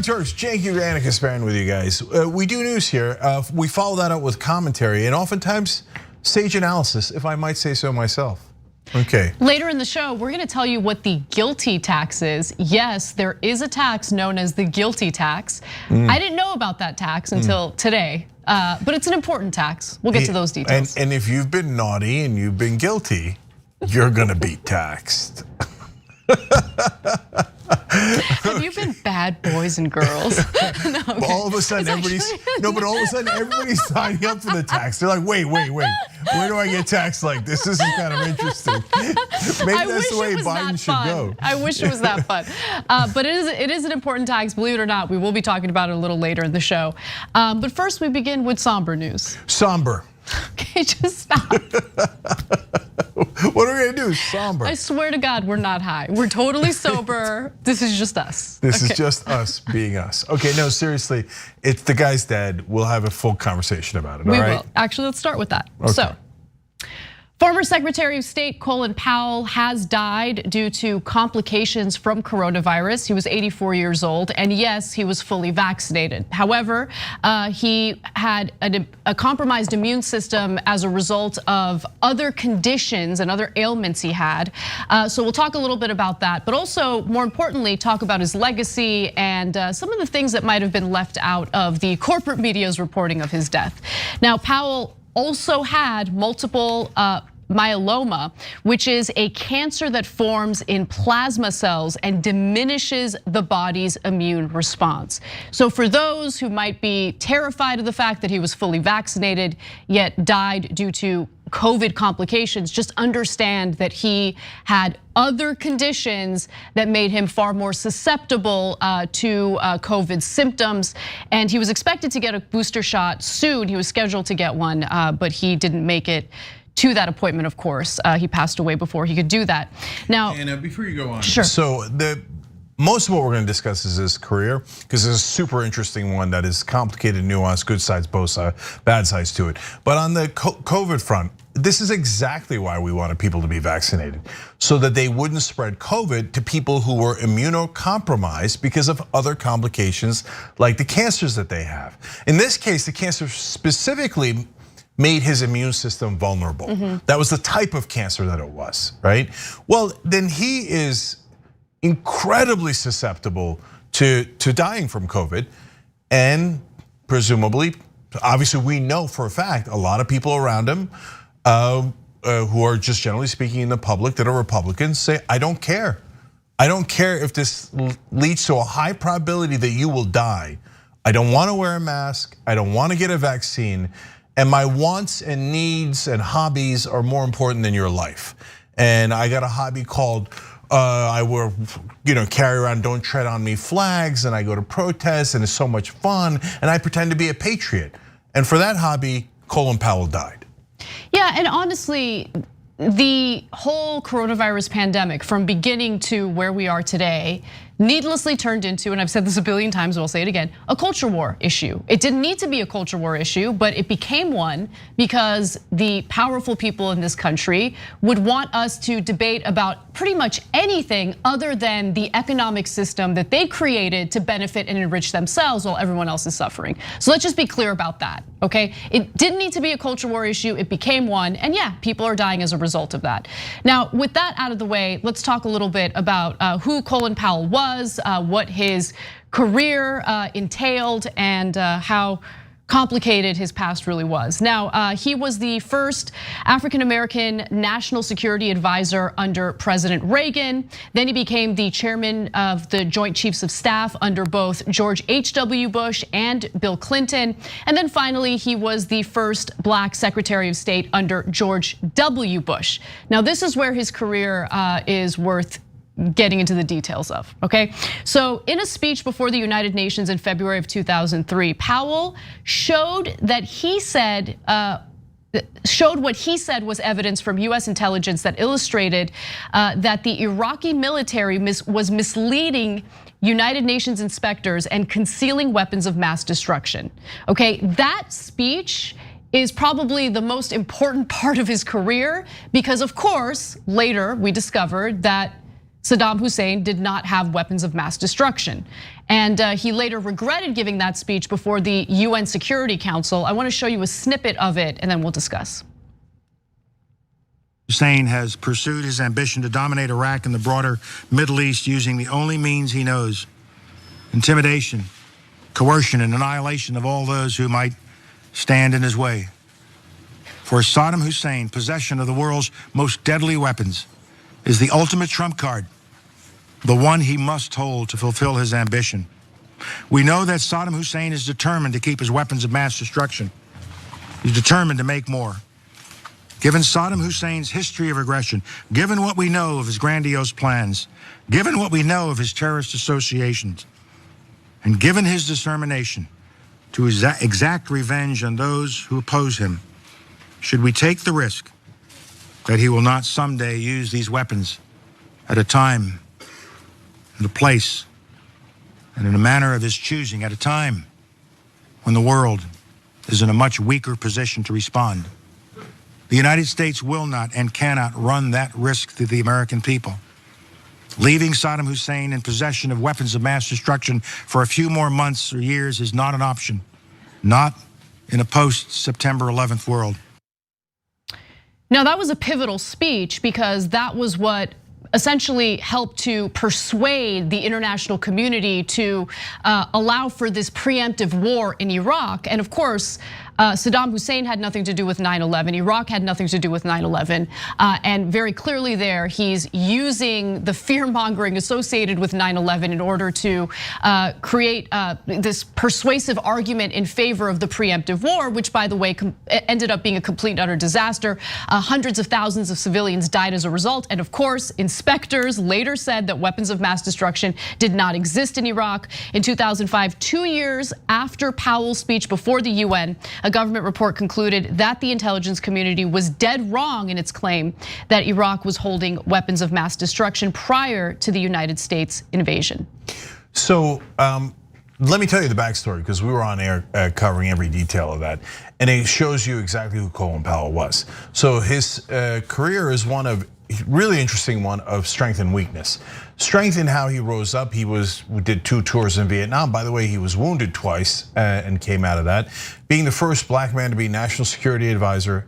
Young Turks, Jake Uranica Sparring with you guys. We do news here. We follow that up with commentary and oftentimes sage analysis, if I might say so myself. Okay. Later in the show, we're gonna tell you what the guilty tax is. Yes, there is a tax known as the guilty tax. I didn't know about that tax until today, but it's an important tax. We'll get to those details. And if you've been naughty and you've been guilty, you're gonna be taxed. Have you been bad boys and girls? No, okay. All of a sudden, everybody's signing up for the tax. They're like, wait, where do I get taxed like this? This is kind of interesting. Maybe that's the way Biden should go. I wish it was that fun. But it is an important tax, believe it or not. We will be talking about it a little later in the show. But first we begin with somber news. Somber. Okay, just stop. What are we gonna do? Somber. I swear to God, we're not high. We're totally sober. This is just us. This is just us being us. Okay, no, seriously, it's the guy's dead. We'll have a full conversation about it, all right? We will. Actually, let's start with that. Okay. So, former Secretary of State Colin Powell has died due to complications from coronavirus. He was 84 years old, and yes, he was fully vaccinated. However, he had a compromised immune system as a result of other conditions and other ailments he had. So we'll talk a little bit about that, but also more importantly, talk about his legacy and some of the things that might have been left out of the corporate media's reporting of his death. Now, Powell also had multiple myeloma, which is a cancer that forms in plasma cells and diminishes the body's immune response. So for those who might be terrified of the fact that he was fully vaccinated yet died due to COVID complications, just understand that he had other conditions that made him far more susceptible to COVID symptoms. And he was expected to get a booster shot soon. He was scheduled to get one, but he didn't make it to that appointment, of course. He passed away before he could do that. Now, and before you go on. Sure. So most of what we're gonna discuss is his career, because it's a super interesting one that is complicated, nuanced, good sides, both sides, bad sides to it. But on the COVID front, this is exactly why we wanted people to be vaccinated, so that they wouldn't spread COVID to people who were immunocompromised because of other complications like the cancers that they have. In this case, the cancer specifically made his immune system vulnerable. That was the type of cancer that it was, right? Well, then he is incredibly susceptible to dying from COVID, and presumably, obviously we know for a fact, a lot of people around him who are just generally speaking in the public that are Republicans say, I don't care. I don't care if this leads to a high probability that you will die. I don't wanna wear a mask, I don't wanna get a vaccine, and my wants and needs and hobbies are more important than your life. And I got a hobby called, I wear, carry around "Don't Tread on Me" flags, and I go to protests, and it's so much fun, and I pretend to be a patriot. And for that hobby, Colin Powell died. Yeah, and honestly, the whole coronavirus pandemic, from beginning to where we are today, needlessly turned into, and I've said this a billion times, but I'll say it again, a culture war issue. It didn't need to be a culture war issue, but it became one because the powerful people in this country would want us to debate about pretty much anything other than the economic system that they created to benefit and enrich themselves while everyone else is suffering. So let's just be clear about that, okay? It didn't need to be a culture war issue, it became one, and yeah, people are dying as a result of that. Now, with that out of the way, let's talk a little bit about who Colin Powell was, what his career entailed, and how complicated his past really was. Now, he was the first African-American national security advisor under President Reagan. Then he became the chairman of the Joint Chiefs of Staff under both George H.W. Bush and Bill Clinton. And then finally, he was the first Black Secretary of State under George W. Bush. Now, this is where his career is worth getting into the details of, okay? So in a speech before the United Nations in February of 2003, Powell showed what he said was evidence from US intelligence that illustrated that the Iraqi military was misleading United Nations inspectors and concealing weapons of mass destruction. Okay, that speech is probably the most important part of his career because, of course, later we discovered that Saddam Hussein did not have weapons of mass destruction. And he later regretted giving that speech before the UN Security Council. I want to show you a snippet of it and then we'll discuss. Hussein has pursued his ambition to dominate Iraq and the broader Middle East using the only means he knows: intimidation, coercion, and annihilation of all those who might stand in his way. For Saddam Hussein, possession of the world's most deadly weapons is the ultimate trump card, the one he must hold to fulfill his ambition. We know that Saddam Hussein is determined to keep his weapons of mass destruction. He's determined to make more. Given Saddam Hussein's history of aggression, given what we know of his grandiose plans, given what we know of his terrorist associations, and given his determination to exact revenge on those who oppose him, should we take the risk that he will not someday use these weapons at a time and a place and in a manner of his choosing, at a time when the world is in a much weaker position to respond? The United States will not and cannot run that risk to the American people. Leaving Saddam Hussein in possession of weapons of mass destruction for a few more months or years is not an option, not in a post-September 11th world. Now, that was a pivotal speech because that was what essentially helped to persuade the international community to allow for this preemptive war in Iraq. And of course, Saddam Hussein had nothing to do with 9/11. Iraq had nothing to do with 9/11. And very clearly there, he's using the fear mongering associated with 9/11 in order to create this persuasive argument in favor of the preemptive war, which by the way, ended up being a complete and utter disaster. Hundreds of thousands of civilians died as a result. And of course, inspectors later said that weapons of mass destruction did not exist in Iraq. In 2005, 2 years after Powell's speech before the UN, a government report concluded that the intelligence community was dead wrong in its claim that Iraq was holding weapons of mass destruction prior to the United States invasion. So let me tell you the backstory, because we were on air covering every detail of that. And it shows you exactly who Colin Powell was. So his career is one of, really interesting one of strength and weakness. Strength in how he rose up. He did 2 tours in Vietnam. By the way, he was wounded twice and came out of that. Being the first black man to be National Security Advisor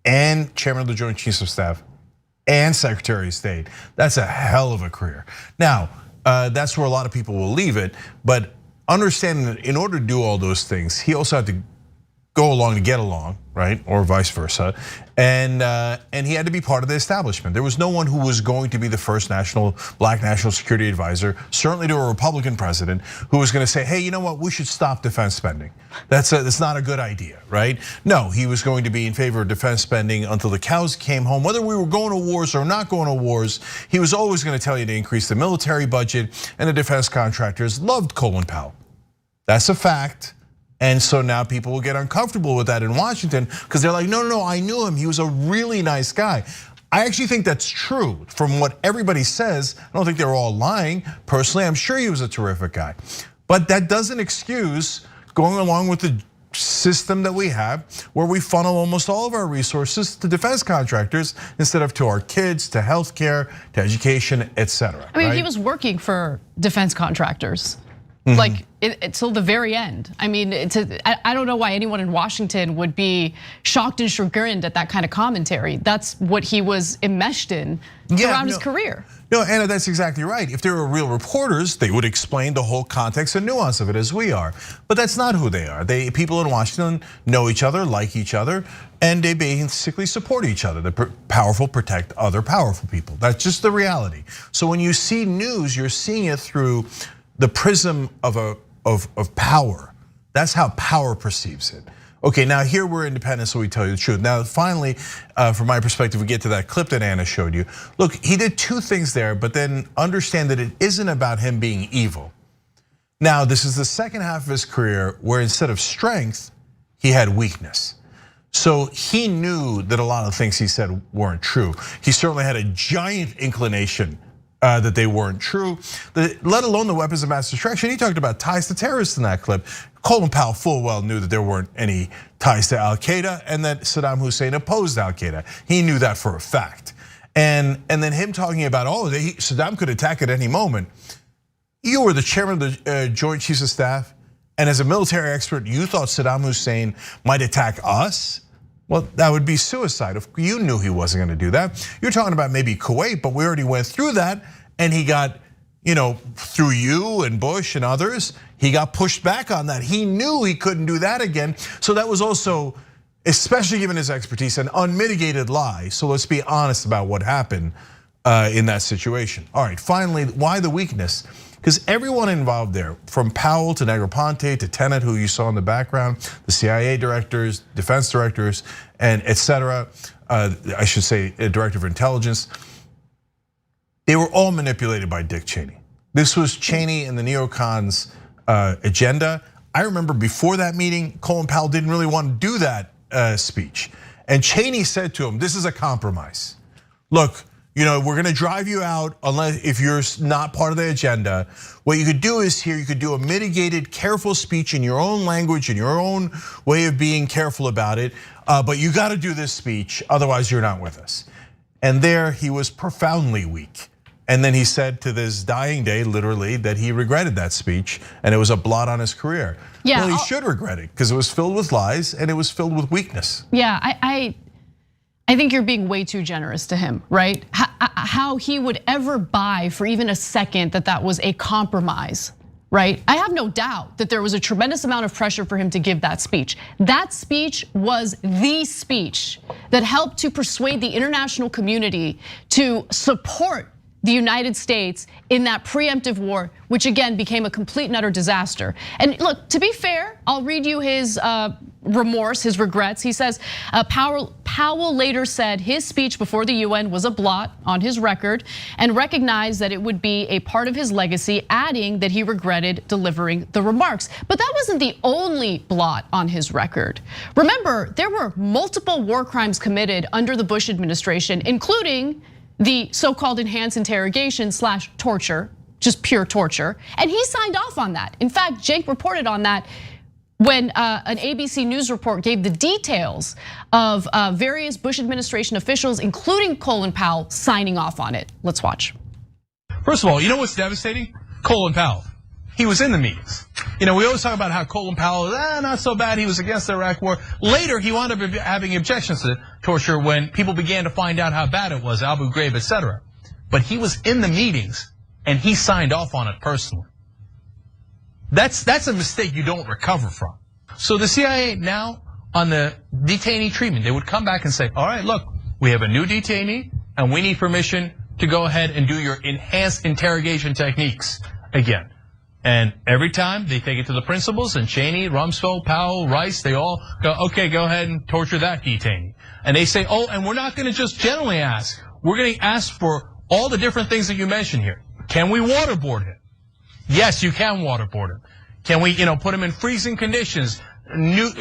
and Chairman of the Joint Chiefs of Staff and Secretary of State. That's a hell of a career. Now, that's where a lot of people will leave it, but understanding that in order to do all those things, he also had to go along to get along, right? Or vice versa. And he had to be part of the establishment. There was no one who was going to be the first black national security advisor, certainly to a Republican president, who was going to say, hey, you know what, we should stop defense spending. That's not a good idea, right? No, he was going to be in favor of defense spending until the cows came home. Whether we were going to wars or not going to wars, he was always going to tell you to increase the military budget, and the defense contractors loved Colin Powell. That's a fact. And so now people will get uncomfortable with that in Washington because they're like, no, I knew him. He was a really nice guy. I actually think that's true from what everybody says. I don't think they're all lying. Personally, I'm sure he was a terrific guy. But that doesn't excuse going along with the system that we have where we funnel almost all of our resources to defense contractors instead of to our kids, to healthcare, to education, etc. I mean, he was working for defense contractors. Like till the very end. I mean, I don't know why anyone in Washington would be shocked and chagrined at that kind of commentary. That's what he was enmeshed in throughout his career. No, Anna, that's exactly right. If they were real reporters, they would explain the whole context and nuance of it as we are. But that's not who they are. People in Washington know each other, like each other, and they basically support each other. The powerful protect other powerful people. That's just the reality. So when you see news, you're seeing it through the prism of power. That's how power perceives it. Okay, now here we're independent, so we tell you the truth. Now finally, from my perspective, we get to that clip that Anna showed you. Look, he did 2 things there, but then understand that it isn't about him being evil. Now, this is the second half of his career where instead of strength, he had weakness. So he knew that a lot of things he said weren't true. He certainly had a giant inclination that they weren't true, let alone the weapons of mass destruction. He talked about ties to terrorists in that clip. Colin Powell full well knew that there weren't any ties to Al Qaeda and that Saddam Hussein opposed Al Qaeda. He knew that for a fact. And then him talking about, Saddam could attack at any moment. You were the chairman of the Joint Chiefs of Staff, and as a military expert, you thought Saddam Hussein might attack us? Well, that would be suicide. You knew he wasn't going to do that. You're talking about maybe Kuwait, but we already went through that, and he got, through you and Bush and others, he got pushed back on that. He knew he couldn't do that again. So that was also, especially given his expertise, an unmitigated lie. So let's be honest about what happened in that situation. All right, finally, why the weakness? Because everyone involved there, from Powell to Negroponte to Tenet, who you saw in the background, the CIA directors, defense directors, and et cetera, I should say, director of intelligence, they were all manipulated by Dick Cheney. This was Cheney and the neocons' agenda. I remember before that meeting, Colin Powell didn't really want to do that speech. And Cheney said to him, this is a compromise. Look, we're gonna drive you out if you're not part of the agenda. What you could do is you could do a mitigated, careful speech in your own language, in your own way of being careful about it. But you gotta do this speech, otherwise you're not with us. And there he was profoundly weak. And then he said to this dying day, literally, that he regretted that speech and it was a blot on his career. Yeah, well, he should regret it because it was filled with lies and it was filled with weakness. Yeah, I think you're being way too generous to him, right? How he would ever buy for even a second that was a compromise, right? I have no doubt that there was a tremendous amount of pressure for him to give that speech. That speech was the speech that helped to persuade the international community to support the United States in that preemptive war, which again became a complete and utter disaster. And look, to be fair, I'll read you his remorse, his regrets. He says, Powell later said his speech before the UN was a blot on his record and recognized that it would be a part of his legacy, adding that he regretted delivering the remarks. But that wasn't the only blot on his record. Remember, there were multiple war crimes committed under the Bush administration, including the so-called enhanced interrogation / torture, just pure torture. And he signed off on that. In fact, Cenk reported on that when an ABC News report gave the details of various Bush administration officials, including Colin Powell, signing off on it. Let's watch. First of all, you know what's devastating? Colin Powell. He was in the meetings. We always talk about how Colin Powell, not so bad, he was against the Iraq war. Later, he wound up having objections to torture when people began to find out how bad it was, Abu Ghraib, et cetera. But he was in the meetings and he signed off on it personally. That's a mistake you don't recover from. So the CIA now on the detainee treatment, they would come back and say, all right, look, we have a new detainee and we need permission to go ahead and do your enhanced interrogation techniques again. And every time they take it to the principals, and Cheney, Rumsfeld, Powell, Rice, they all go, okay, go ahead and torture that detainee. And they say, and we're not gonna just generally ask, we're gonna ask for all the different things that you mentioned here. Can we waterboard him? Yes, you can waterboard him. Can we, put him in freezing conditions,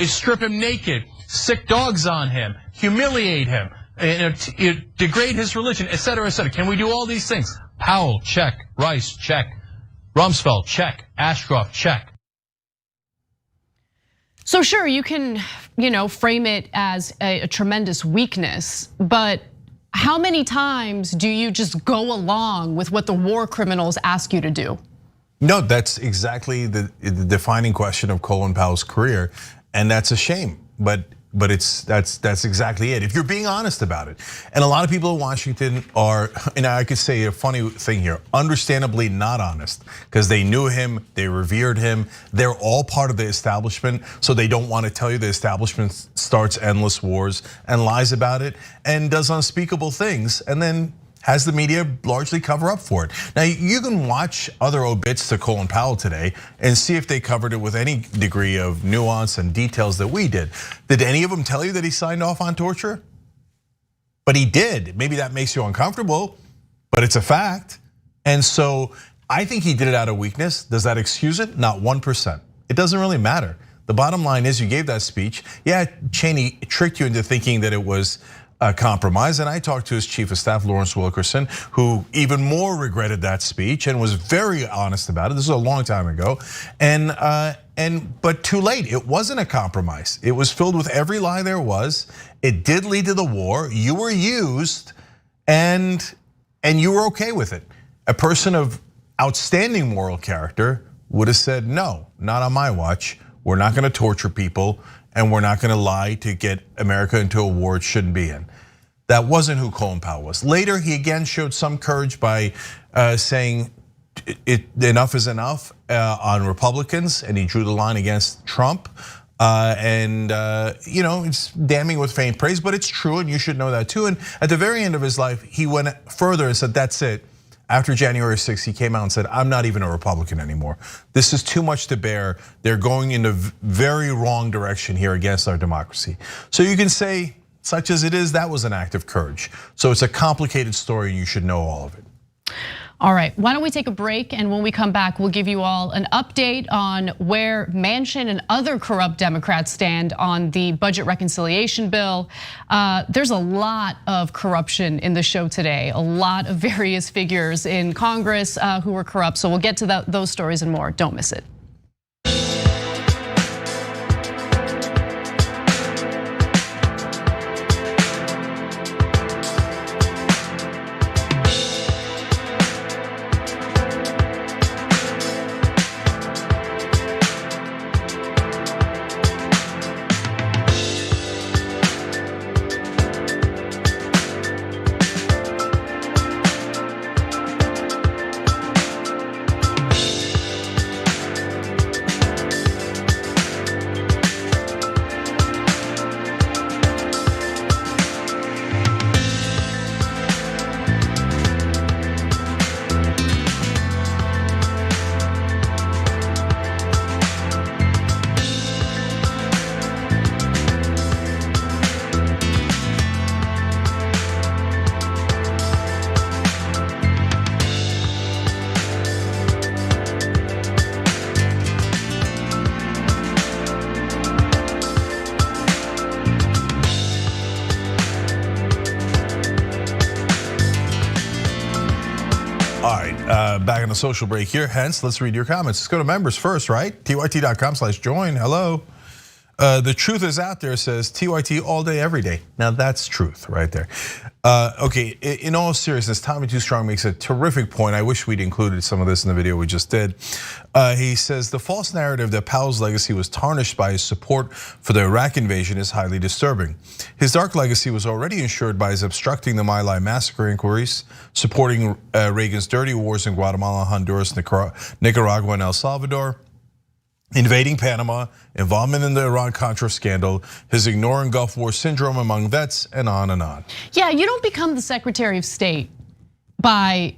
strip him naked, sick dogs on him, humiliate him, degrade his religion, et cetera, et cetera. Can we do all these things? Powell, check. Rice, check. Rumsfeld, check. Ashcroft, check. So sure, you can, frame it as a tremendous weakness, but how many times do you just go along with what the war criminals ask you to do? No, that's exactly the defining question of Colin Powell's career, and that's a shame. But that's exactly it. If you're being honest about it, and a lot of people in Washington are, and I could say a funny thing here, understandably not honest, because they knew him, they revered him, they're all part of the establishment, so they don't want to tell you the establishment starts endless wars and lies about it and does unspeakable things, and then has the media largely cover up for it. Now, you can watch other obits to Colin Powell today and see if they covered it with any degree of nuance and details that we did. Did any of them tell you that he signed off on torture? But he did. Maybe that makes you uncomfortable, but it's a fact. And so I think he did it out of weakness. Does that excuse it? Not 1%. It doesn't really matter. The bottom line is you gave that speech. Yeah, Cheney tricked you into thinking that it was a compromise, and I talked to his chief of staff, Lawrence Wilkerson, who even more regretted that speech and was very honest about it. This was a long time ago, but too late. It wasn't a compromise. It was filled with every lie there was. It did lead to the war. You were used, and you were okay with it. A person of outstanding moral character would have said, no, not on my watch. We're not gonna torture people, and we're not gonna lie to get America into a war it shouldn't be in. That wasn't who Colin Powell was. Later, he again showed some courage by saying enough is enough on Republicans, and he drew the line against Trump. It's damning with faint praise, but it's true, and you should know that too. And at the very end of his life, he went further and said, that's it. After January 6th, he came out and said, I'm not even a Republican anymore. This is too much to bear. They're going in a very wrong direction here against our democracy. So you can say, such as it is, that was an act of courage. So it's a complicated story, and you should know all of it. All right, why don't we take a break, and when we come back, we'll give you all an update on where Manchin and other corrupt Democrats stand on the budget reconciliation bill. There's a lot of corruption in the show today, a lot of various figures in Congress who were corrupt, so we'll get to those stories and more. Don't miss it. Back on the social break here, hence, let's read your comments. Let's go to members first, right? TYT.com/join, hello. The truth is out there, says TYT all day, every day. Now that's truth right there. Okay, in all seriousness, Tommy Too Strong makes a terrific point. I wish we'd included some of this in the video we just did. He says the false narrative that Powell's legacy was tarnished by his support for the Iraq invasion is highly disturbing. His dark legacy was already ensured by his obstructing the My Lai massacre inquiries, supporting Reagan's dirty wars in Guatemala, Honduras, Nicaragua, and El Salvador, invading Panama, involvement in the Iran-Contra scandal, his ignoring Gulf War syndrome among vets, and on and on. Yeah, you don't become the Secretary of State by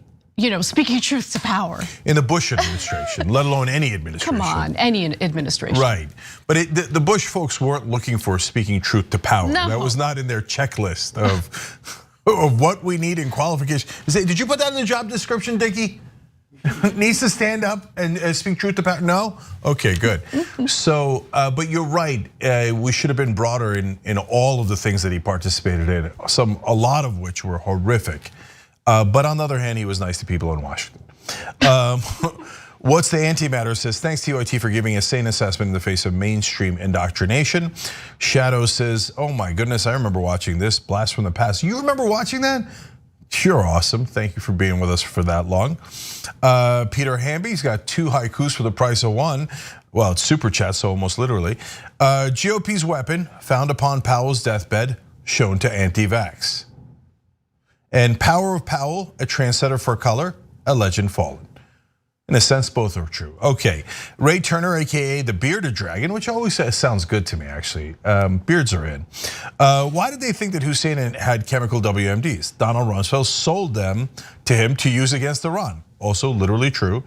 speaking truth to power. In the Bush administration, let alone any administration. Come on, any administration. Right, but the Bush folks weren't looking for speaking truth to power. No. That was not in their checklist of what we need in qualification. Did you put that in the job description, Dickie? Needs to stand up and speak truth to power? No? Okay, good. So, but you're right. We should have been broader in all of the things that he participated in. A lot of which were horrific. But on the other hand, he was nice to people in Washington. What's the antimatter says, thanks TYT for giving a sane assessment in the face of mainstream indoctrination. Shadow says, oh my goodness, I remember watching this, Blast from the Past. You remember watching that? You're awesome. Thank you for being with us for that long. Peter Hamby's got 2 haikus for the price of 1. Well, it's super chat, so almost literally. GOP's weapon found upon Powell's deathbed, shown to anti-vax. And Power of Powell, a trendsetter for color, a legend fallen. In a sense, both are true. Okay, Ray Turner, AKA the Bearded Dragon, which always sounds good to me, actually. Beards are in. Why did they think that Hussein had chemical WMDs? Donald Rumsfeld sold them to him to use against Iran. Also literally true.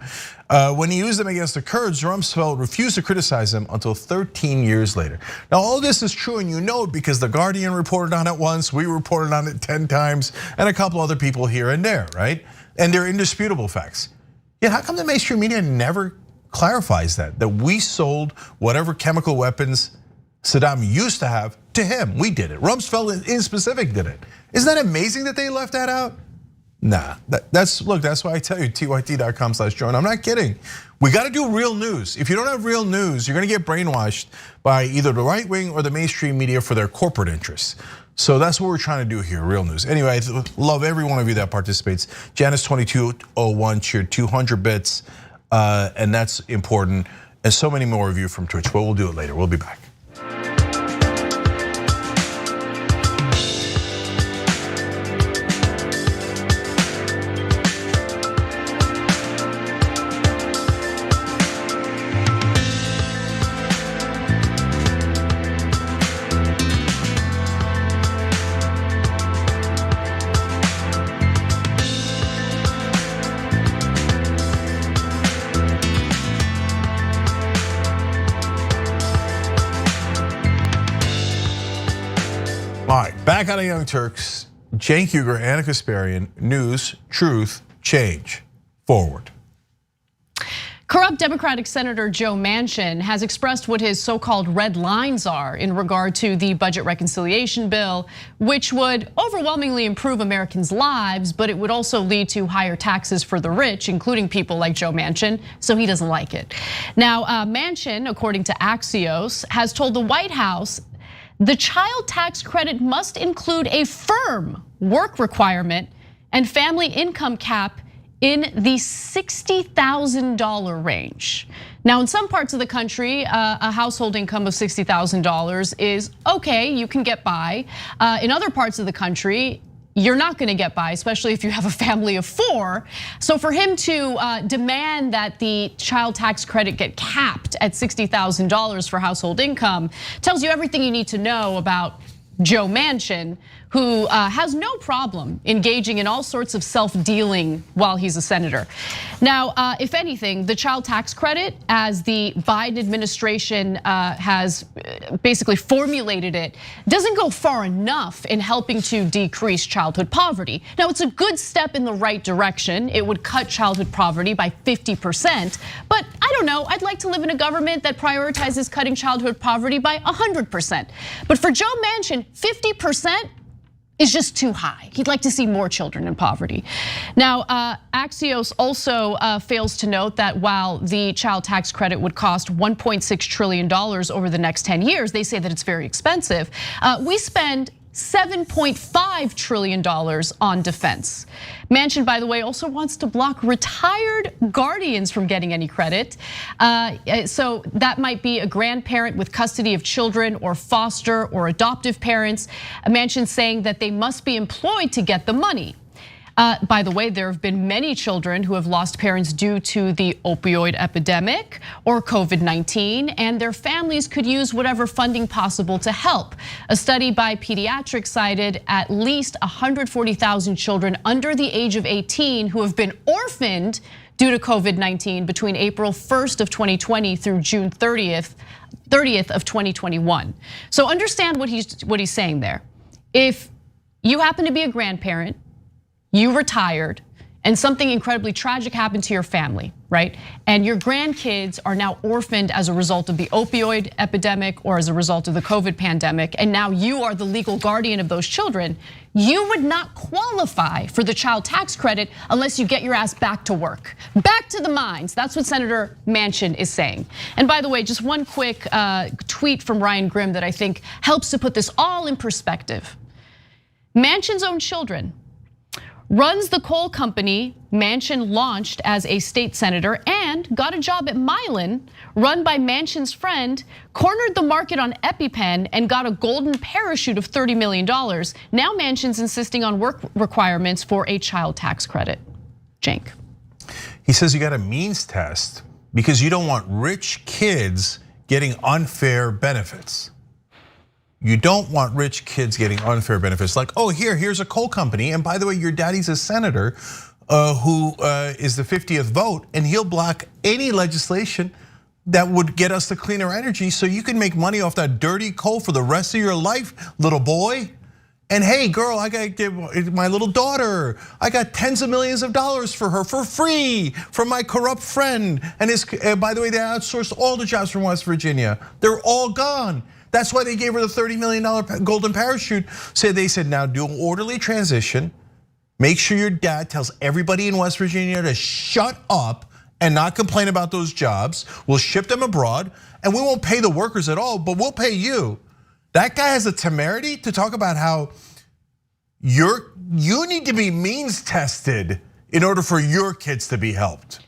When he used them against the Kurds, Rumsfeld refused to criticize them until 13 years later. Now all this is true, and you know it because The Guardian reported on it once, we reported on it 10 times, and a couple other people here and there, right? And they're indisputable facts. Yet how come the mainstream media never clarifies that we sold whatever chemical weapons Saddam used to have to him? We did it. Rumsfeld in specific did it. Isn't that amazing that they left that out? Nah, that's why I tell you, TYT.com/join. I'm not kidding. We got to do real news. If you don't have real news, you're gonna get brainwashed by either the right wing or the mainstream media for their corporate interests. So that's what we're trying to do here, real news. Anyway, I love every one of you that participates. Janice2201 cheered 200 bits, and that's important. And so many more of you from Twitch, but we'll do it later. We'll be back. All right, back on the Young Turks. Cenk Uygur, Anna Kasparian, news, truth, change, forward. Corrupt Democratic Senator Joe Manchin has expressed what his so-called red lines are in regard to the budget reconciliation bill, which would overwhelmingly improve Americans' lives, but it would also lead to higher taxes for the rich, including people like Joe Manchin, so he doesn't like it. Now, Manchin, according to Axios, has told the White House the child tax credit must include a firm work requirement and family income cap in the $60,000 range. Now, in some parts of the country, a household income of $60,000 is okay, you can get by. In other parts of the country, you're not gonna get by, especially if you have a family of 4. So for him to demand that the child tax credit get capped at $60,000 for household income tells you everything you need to know about Joe Manchin, who has no problem engaging in all sorts of self-dealing while he's a senator. Now, if anything, the child tax credit, as the Biden administration has basically formulated it, doesn't go far enough in helping to decrease childhood poverty. Now, it's a good step in the right direction. It would cut childhood poverty by 50%, but I don't know, I'd like to live in a government that prioritizes cutting childhood poverty by 100%. But for Joe Manchin, 50% is just too high. He'd like to see more children in poverty. Now, Axios also fails to note that while the child tax credit would cost $1.6 trillion over the next 10 years, they say that it's very expensive. We spend $7.5 trillion on defense. Manchin, by the way, also wants to block retired guardians from getting any credit. So that might be a grandparent with custody of children or foster or adoptive parents. Manchin saying that they must be employed to get the money. By the way, there have been many children who have lost parents due to the opioid epidemic or COVID-19, and their families could use whatever funding possible to help. A study by Pediatrics cited at least 140,000 children under the age of 18 who have been orphaned due to COVID-19 between April 1st of 2020 through June 30th of 2021. So understand what he's saying there. If you happen to be a grandparent, you retired, and something incredibly tragic happened to your family, right? And your grandkids are now orphaned as a result of the opioid epidemic or as a result of the COVID pandemic, and now you are the legal guardian of those children. You would not qualify for the child tax credit unless you get your ass back to work. Back to the mines, that's what Senator Manchin is saying. And by the way, just one quick tweet from Ryan Grimm that I think helps to put this all in perspective. Manchin's own children runs the coal company Manchin launched as a state senator and got a job at Mylan, run by Manchin's friend, cornered the market on EpiPen and got a golden parachute of $30 million. Now Manchin's insisting on work requirements for a child tax credit. Cenk. He says you got a means test because you don't want rich kids getting unfair benefits. You don't want rich kids getting unfair benefits like, oh, here's a coal company. And by the way, your daddy's a senator who is the 50th vote, and he'll block any legislation that would get us to cleaner energy so you can make money off that dirty coal for the rest of your life, little boy. And hey, girl, I got to give my little daughter, I got tens of millions of dollars for her for free from my corrupt friend. And by the way, they outsourced all the jobs from West Virginia. They're all gone. That's why they gave her the $30 million golden parachute. So they said, now do an orderly transition. Make sure your dad tells everybody in West Virginia to shut up and not complain about those jobs. We'll ship them abroad and we won't pay the workers at all, but we'll pay you. That guy has the temerity to talk about how you need to be means tested in order for your kids to be helped.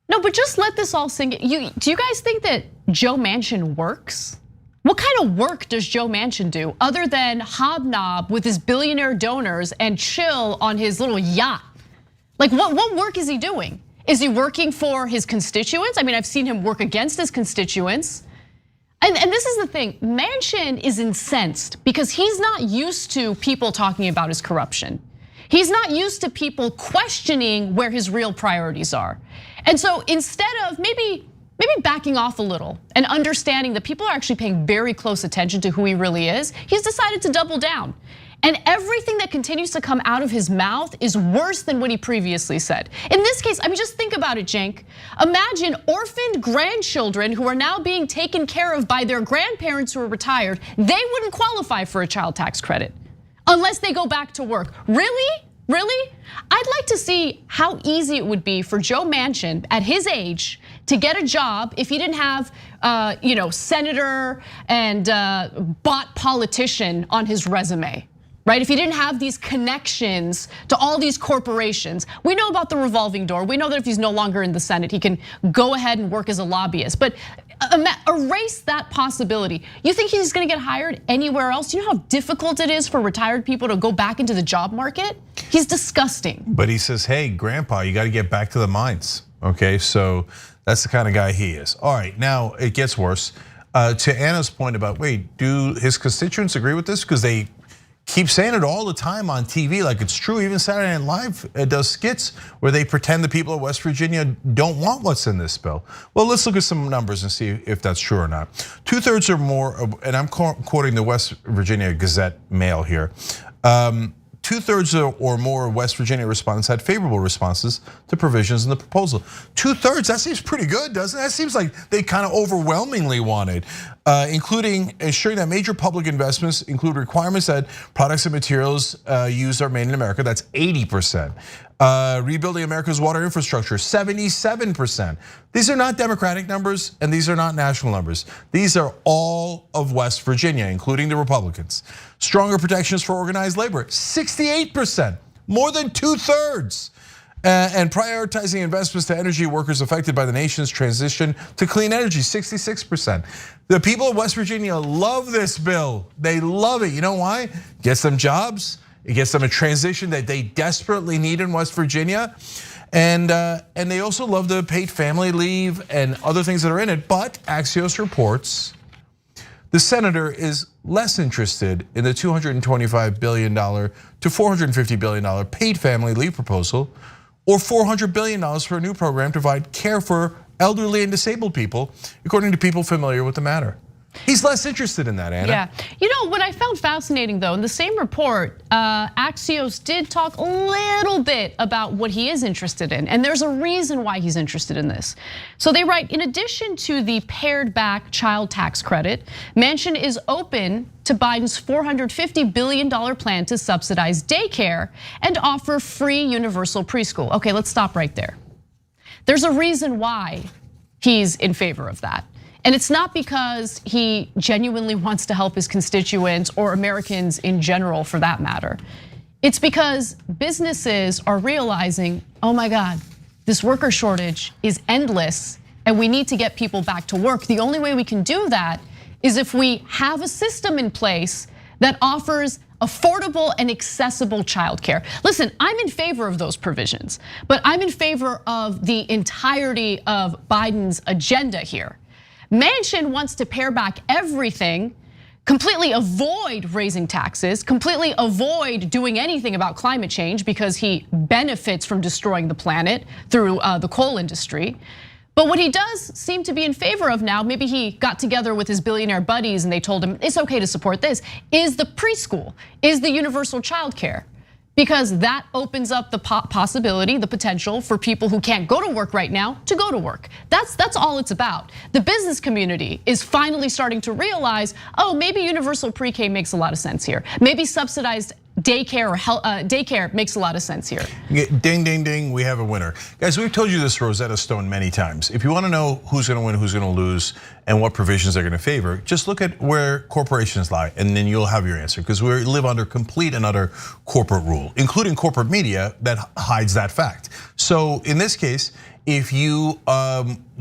No, but just let this all sink in. Do you guys think that Joe Manchin works? What kind of work does Joe Manchin do other than hobnob with his billionaire donors and chill on his little yacht? Like what work is he doing? Is he working for his constituents? I mean, I've seen him work against his constituents. And this is the thing, Manchin is incensed because he's not used to people talking about his corruption. He's not used to people questioning where his real priorities are. And so instead of maybe backing off a little and understanding that people are actually paying very close attention to who he really is, he's decided to double down. And everything that continues to come out of his mouth is worse than what he previously said. In this case, I mean, just think about it, Cenk. Imagine orphaned grandchildren who are now being taken care of by their grandparents who are retired. They wouldn't qualify for a child tax credit unless they go back to work. Really? Really? I'd like to see how easy it would be for Joe Manchin at his age to get a job if he didn't have senator and bot politician on his resume. Right? If he didn't have these connections to all these corporations. We know about the revolving door. We know that if he's no longer in the Senate, he can go ahead and work as a lobbyist. But erase that possibility. You think he's gonna get hired anywhere else? You know how difficult it is for retired people to go back into the job market? He's disgusting. But he says, hey, grandpa, you gotta get back to the mines. Okay, so that's the kind of guy he is. All right, now it gets worse. To Anna's point about, wait, do his constituents agree with this? Because they keep saying it all the time on TV like it's true. Even Saturday Night Live does skits where they pretend the people of West Virginia don't want what's in this bill. Well, let's look at some numbers and see if that's true or not. 2/3 or more, and I'm quoting the West Virginia Gazette Mail here. 2/3 or more West Virginia respondents had favorable responses to provisions in the proposal. 2/3, that seems pretty good, doesn't it? That seems like they kind of overwhelmingly wanted, including ensuring that major public investments include requirements that products and materials used are made in America. That's 80%. Rebuilding America's water infrastructure, 77%. These are not Democratic numbers and these are not national numbers. These are all of West Virginia, including the Republicans. Stronger protections for organized labor, 68%, more than 2/3. And prioritizing investments to energy workers affected by the nation's transition to clean energy, 66%. The people of West Virginia love this bill. They love it. You know why? It gets them jobs. It gets them a transition that they desperately need in West Virginia. And they also love the paid family leave and other things that are in it. But Axios reports the senator is less interested in the $225 billion to $450 billion paid family leave proposal, or $400 billion for a new program to provide care for elderly and disabled people, according to people familiar with the matter. He's less interested in that, Anna. Yeah, you know what I found fascinating though, in the same report, Axios did talk a little bit about what he is interested in, and there's a reason why he's interested in this. So they write, in addition to the pared back child tax credit, Manchin is open to Biden's $450 billion plan to subsidize daycare and offer free universal preschool. Okay, let's stop right there. There's a reason why he's in favor of that. And it's not because he genuinely wants to help his constituents or Americans in general for that matter. It's because businesses are realizing, oh my God, this worker shortage is endless and we need to get people back to work. The only way we can do that is if we have a system in place that offers affordable and accessible childcare. Listen, I'm in favor of those provisions, but I'm in favor of the entirety of Biden's agenda here. Manchin wants to pare back everything, completely avoid raising taxes, completely avoid doing anything about climate change because he benefits from destroying the planet through the coal industry. But what he does seem to be in favor of now, maybe he got together with his billionaire buddies and they told him it's okay to support this, is the preschool, is the universal childcare. Because that opens up the possibility, the potential for people who can't go to work right now to go to work. That's all it's about. The business community is finally starting to realize, oh, maybe universal pre-K makes a lot of sense here. Maybe subsidized daycare or daycare makes a lot of sense here. Ding, ding, ding, we have a winner. Guys, we've told you this Rosetta Stone many times. If you wanna know who's gonna win, who's gonna lose, and what provisions they're gonna favor, just look at where corporations lie, and then you'll have your answer. Because we live under complete and utter corporate rule, including corporate media that hides that fact. So in this case, if you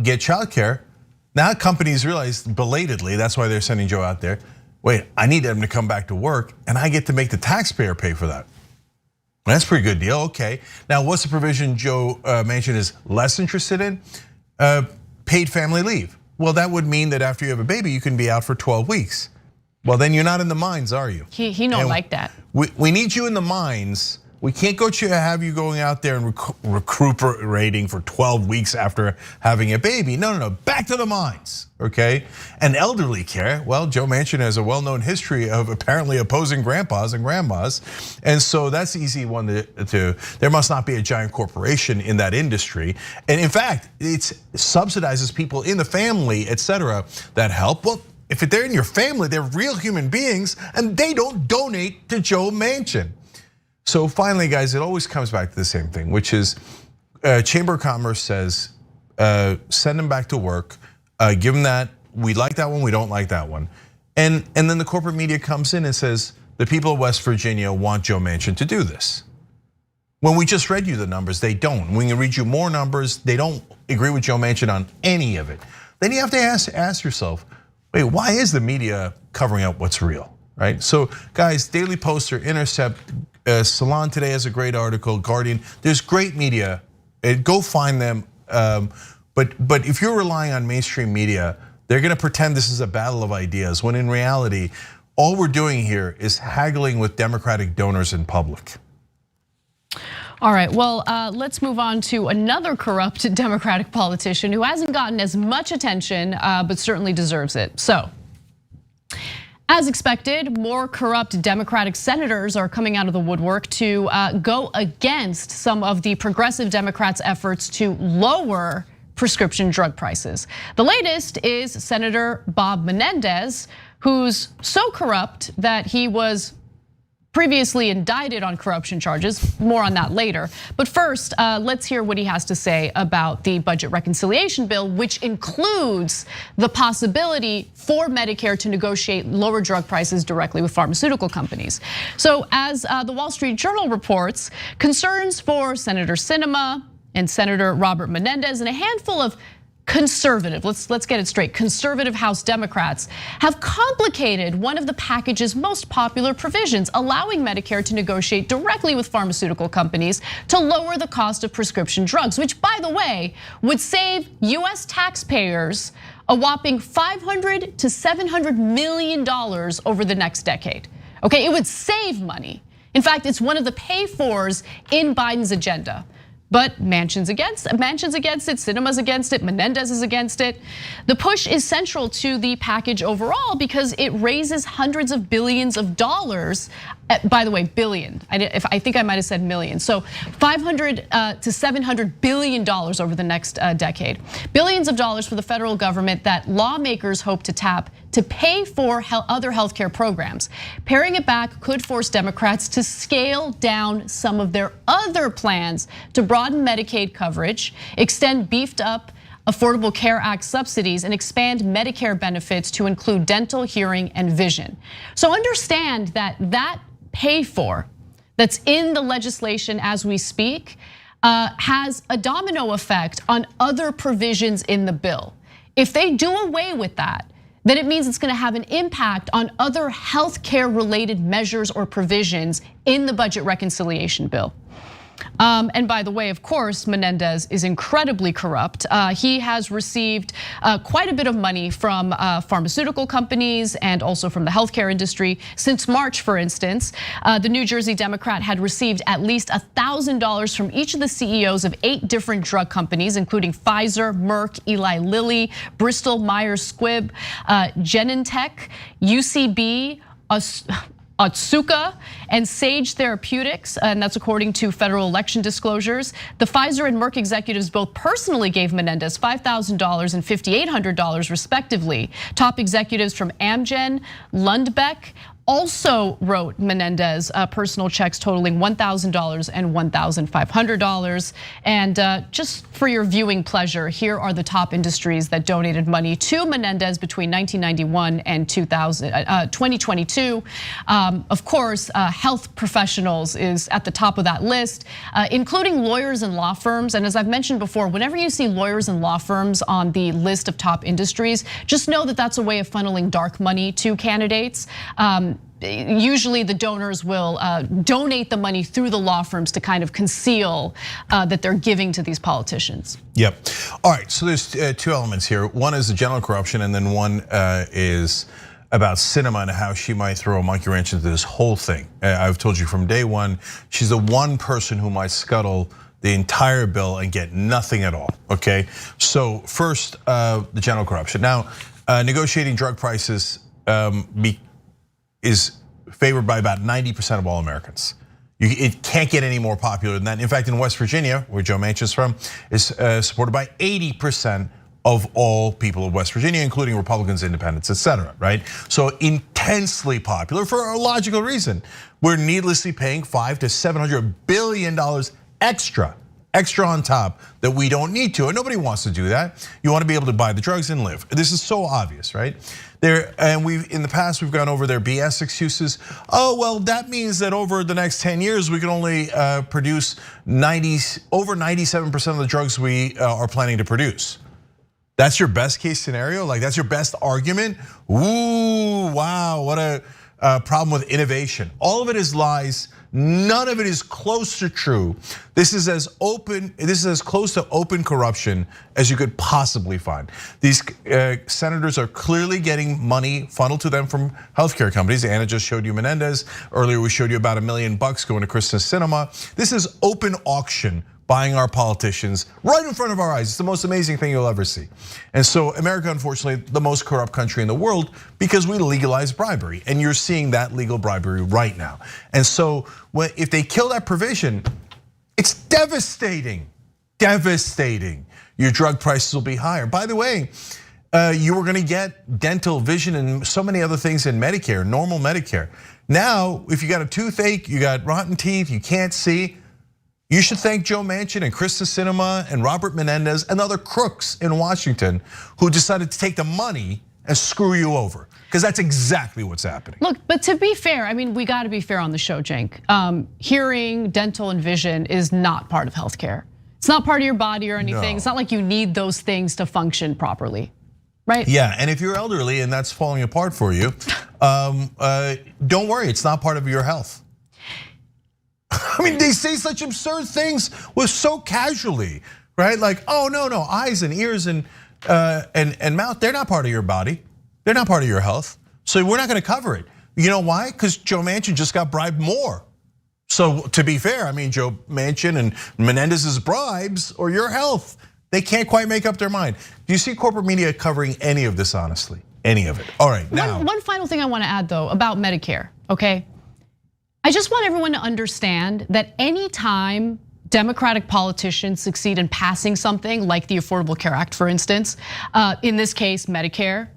get childcare, now companies realize belatedly, that's why they're sending Joe out there, wait, I need them to come back to work and I get to make the taxpayer pay for that. That's a pretty good deal, okay. Now what's the provision Joe Manchin is less interested in? Paid family leave. Well, that would mean that after you have a baby, you can be out for 12 weeks. Well, then you're not in the mines, are you? He don't like that. We need you in the mines. We can't go to have you going out there and recuperating for 12 weeks after having a baby. No, back to the mines, okay? And elderly care, well, Joe Manchin has a well-known history of apparently opposing grandpas and grandmas. And so that's the easy one to, there must not be a giant corporation in that industry. And in fact, it subsidizes people in the family, et cetera, that help. Well, if they're in your family, they're real human beings and they don't donate to Joe Manchin. So finally, guys, it always comes back to the same thing, which is Chamber of Commerce says, send them back to work, give them that, we like that one, we don't like that one. And then the corporate media comes in and says, the people of West Virginia want Joe Manchin to do this. When we just read you the numbers, they don't. When we read you more numbers, they don't agree with Joe Manchin on any of it. Then you have to ask yourself, wait, why is the media covering up what's real, right? So guys, Daily Poster, Intercept, Salon Today has a great article, Guardian, there's great media, go find them. But if you're relying on mainstream media, they're gonna pretend this is a battle of ideas, when in reality, all we're doing here is haggling with Democratic donors in public. All right, well, let's move on to another corrupt Democratic politician who hasn't gotten as much attention, but certainly deserves it. So, as expected, more corrupt Democratic senators are coming out of the woodwork to go against some of the progressive Democrats' efforts to lower prescription drug prices. The latest is Senator Bob Menendez, who's so corrupt that he was previously indicted on corruption charges, more on that later. But first, let's hear what he has to say about the budget reconciliation bill, which includes the possibility for Medicare to negotiate lower drug prices directly with pharmaceutical companies. So as the Wall Street Journal reports, concerns for Senator Sinema and Senator Robert Menendez and a handful of conservative, let's get it straight, conservative House Democrats have complicated one of the package's most popular provisions, allowing Medicare to negotiate directly with pharmaceutical companies to lower the cost of prescription drugs, which by the way, would save US taxpayers a whopping $500 to $700 million over the next decade. Okay, it would save money. In fact, it's one of the pay-fors in Biden's agenda. But Manchin's against it, Sinema's against it, Menendez is against it. The push is central to the package overall because it raises hundreds of billions of dollars. By the way, billion, I think I might have said million. So 500 to 700 billion dollars over the next decade. Billions of dollars for the federal government that lawmakers hope to tap to pay for other healthcare programs. Paring it back could force Democrats to scale down some of their other plans to broaden Medicaid coverage, extend beefed up Affordable Care Act subsidies, and expand Medicare benefits to include dental, hearing, and vision. So understand that pay for that's in the legislation as we speak has a domino effect on other provisions in the bill. If they do away with that, then it means it's gonna have an impact on other healthcare related measures or provisions in the budget reconciliation bill. And by the way, of course, Menendez is incredibly corrupt. He has received quite a bit of money from pharmaceutical companies and also from the healthcare industry. Since March, for instance, the New Jersey Democrat had received at least $1,000 from each of the CEOs of 8 different drug companies, including Pfizer, Merck, Eli Lilly, Bristol Myers Squibb, Genentech, UCB, Otsuka, and Sage Therapeutics, and that's according to federal election disclosures. The Pfizer and Merck executives both personally gave Menendez $5,000 and $5,800 respectively. Top executives from Amgen, Lundbeck, also wrote Menendez personal checks totaling $1,000 and $1,500. And just for your viewing pleasure, here are the top industries that donated money to Menendez between 1991 and 2022. Of course, health professionals is at the top of that list, including lawyers and law firms. And as I've mentioned before, whenever you see lawyers and law firms on the list of top industries, just know that that's a way of funneling dark money to candidates. Usually the donors will donate the money through the law firms to kind of conceal that they're giving to these politicians. Yep. All right, so there's two elements here. One is the general corruption, and then one is about Sinema and how she might throw a monkey wrench into this whole thing. I've told you from day one, she's the one person who might scuttle the entire bill and get nothing at all, okay? So first, the general corruption. Now, negotiating drug prices is favored by about 90% of all Americans. It can't get any more popular than that. In fact, in West Virginia, where Joe Manchin's from, is supported by 80% of all people of West Virginia, including Republicans, independents, etc. Right? So intensely popular for a logical reason. We're needlessly paying $500 to $700 billion extra on top that we don't need to, and nobody wants to do that. You want to be able to buy the drugs and live. This is so obvious, right? And in the past we've gone over their BS excuses. Oh, well, that means that over the next 10 years we can only produce over 97% of the drugs we are planning to produce. That's your best case scenario? Like that's your best argument? Ooh, wow, what a problem with innovation. All of it is lies. None of it is close to true. This is as close to open corruption as you could possibly find. These senators are clearly getting money funneled to them from healthcare companies. Anna just showed you Menendez. Earlier we showed you about $1 million going to Kristen Sinema. This is open auction, buying our politicians right in front of our eyes. It's the most amazing thing you'll ever see. And so America, unfortunately, the most corrupt country in the world because we legalize bribery. And you're seeing that legal bribery right now. And so if they kill that provision, it's devastating, devastating. Your drug prices will be higher. By the way, you were gonna get dental, vision, and so many other things in Medicare, normal Medicare. Now, if you got a toothache, you got rotten teeth, you can't see, you should thank Joe Manchin and Kristen Sinema and Robert Menendez and other crooks in Washington who decided to take the money and screw you over, because that's exactly what's happening. Look, but to be fair, I mean, we got to be fair on the show, Cenk. Hearing, dental, and vision is not part of healthcare. It's not part of your body or anything. No. It's not like you need those things to function properly, right? Yeah, and if you're elderly and that's falling apart for you, don't worry, it's not part of your health. I mean, they say such absurd things with so casually, right? Like, oh no, eyes and ears and mouth, they're not part of your body. They're not part of your health. So we're not gonna cover it. You know why? Because Joe Manchin just got bribed more. So to be fair, I mean, Joe Manchin and Menendez's bribes or your health, they can't quite make up their mind. Do you see corporate media covering any of this, honestly? Any of it? All right, now. One final thing I wanna add though about Medicare, okay? I just want everyone to understand that anytime Democratic politicians succeed in passing something like the Affordable Care Act, for instance, in this case, Medicare,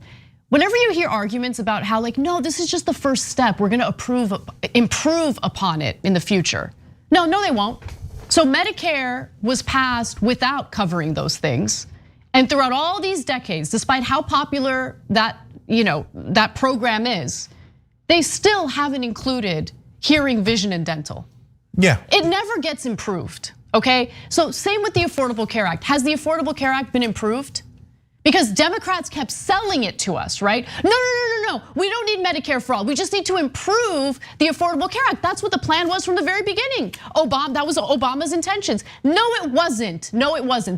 whenever you hear arguments about how like, no, this is just the first step, we're gonna improve upon it in the future. No, they won't. So Medicare was passed without covering those things. And throughout all these decades, despite how popular that program is, they still haven't included hearing, vision, and dental. Yeah. It never gets improved, okay? So same with the Affordable Care Act. Has the Affordable Care Act been improved? Because Democrats kept selling it to us, right? No, we don't need Medicare for all. We just need to improve the Affordable Care Act. That's what the plan was from the very beginning. That was Obama's intentions. No, it wasn't.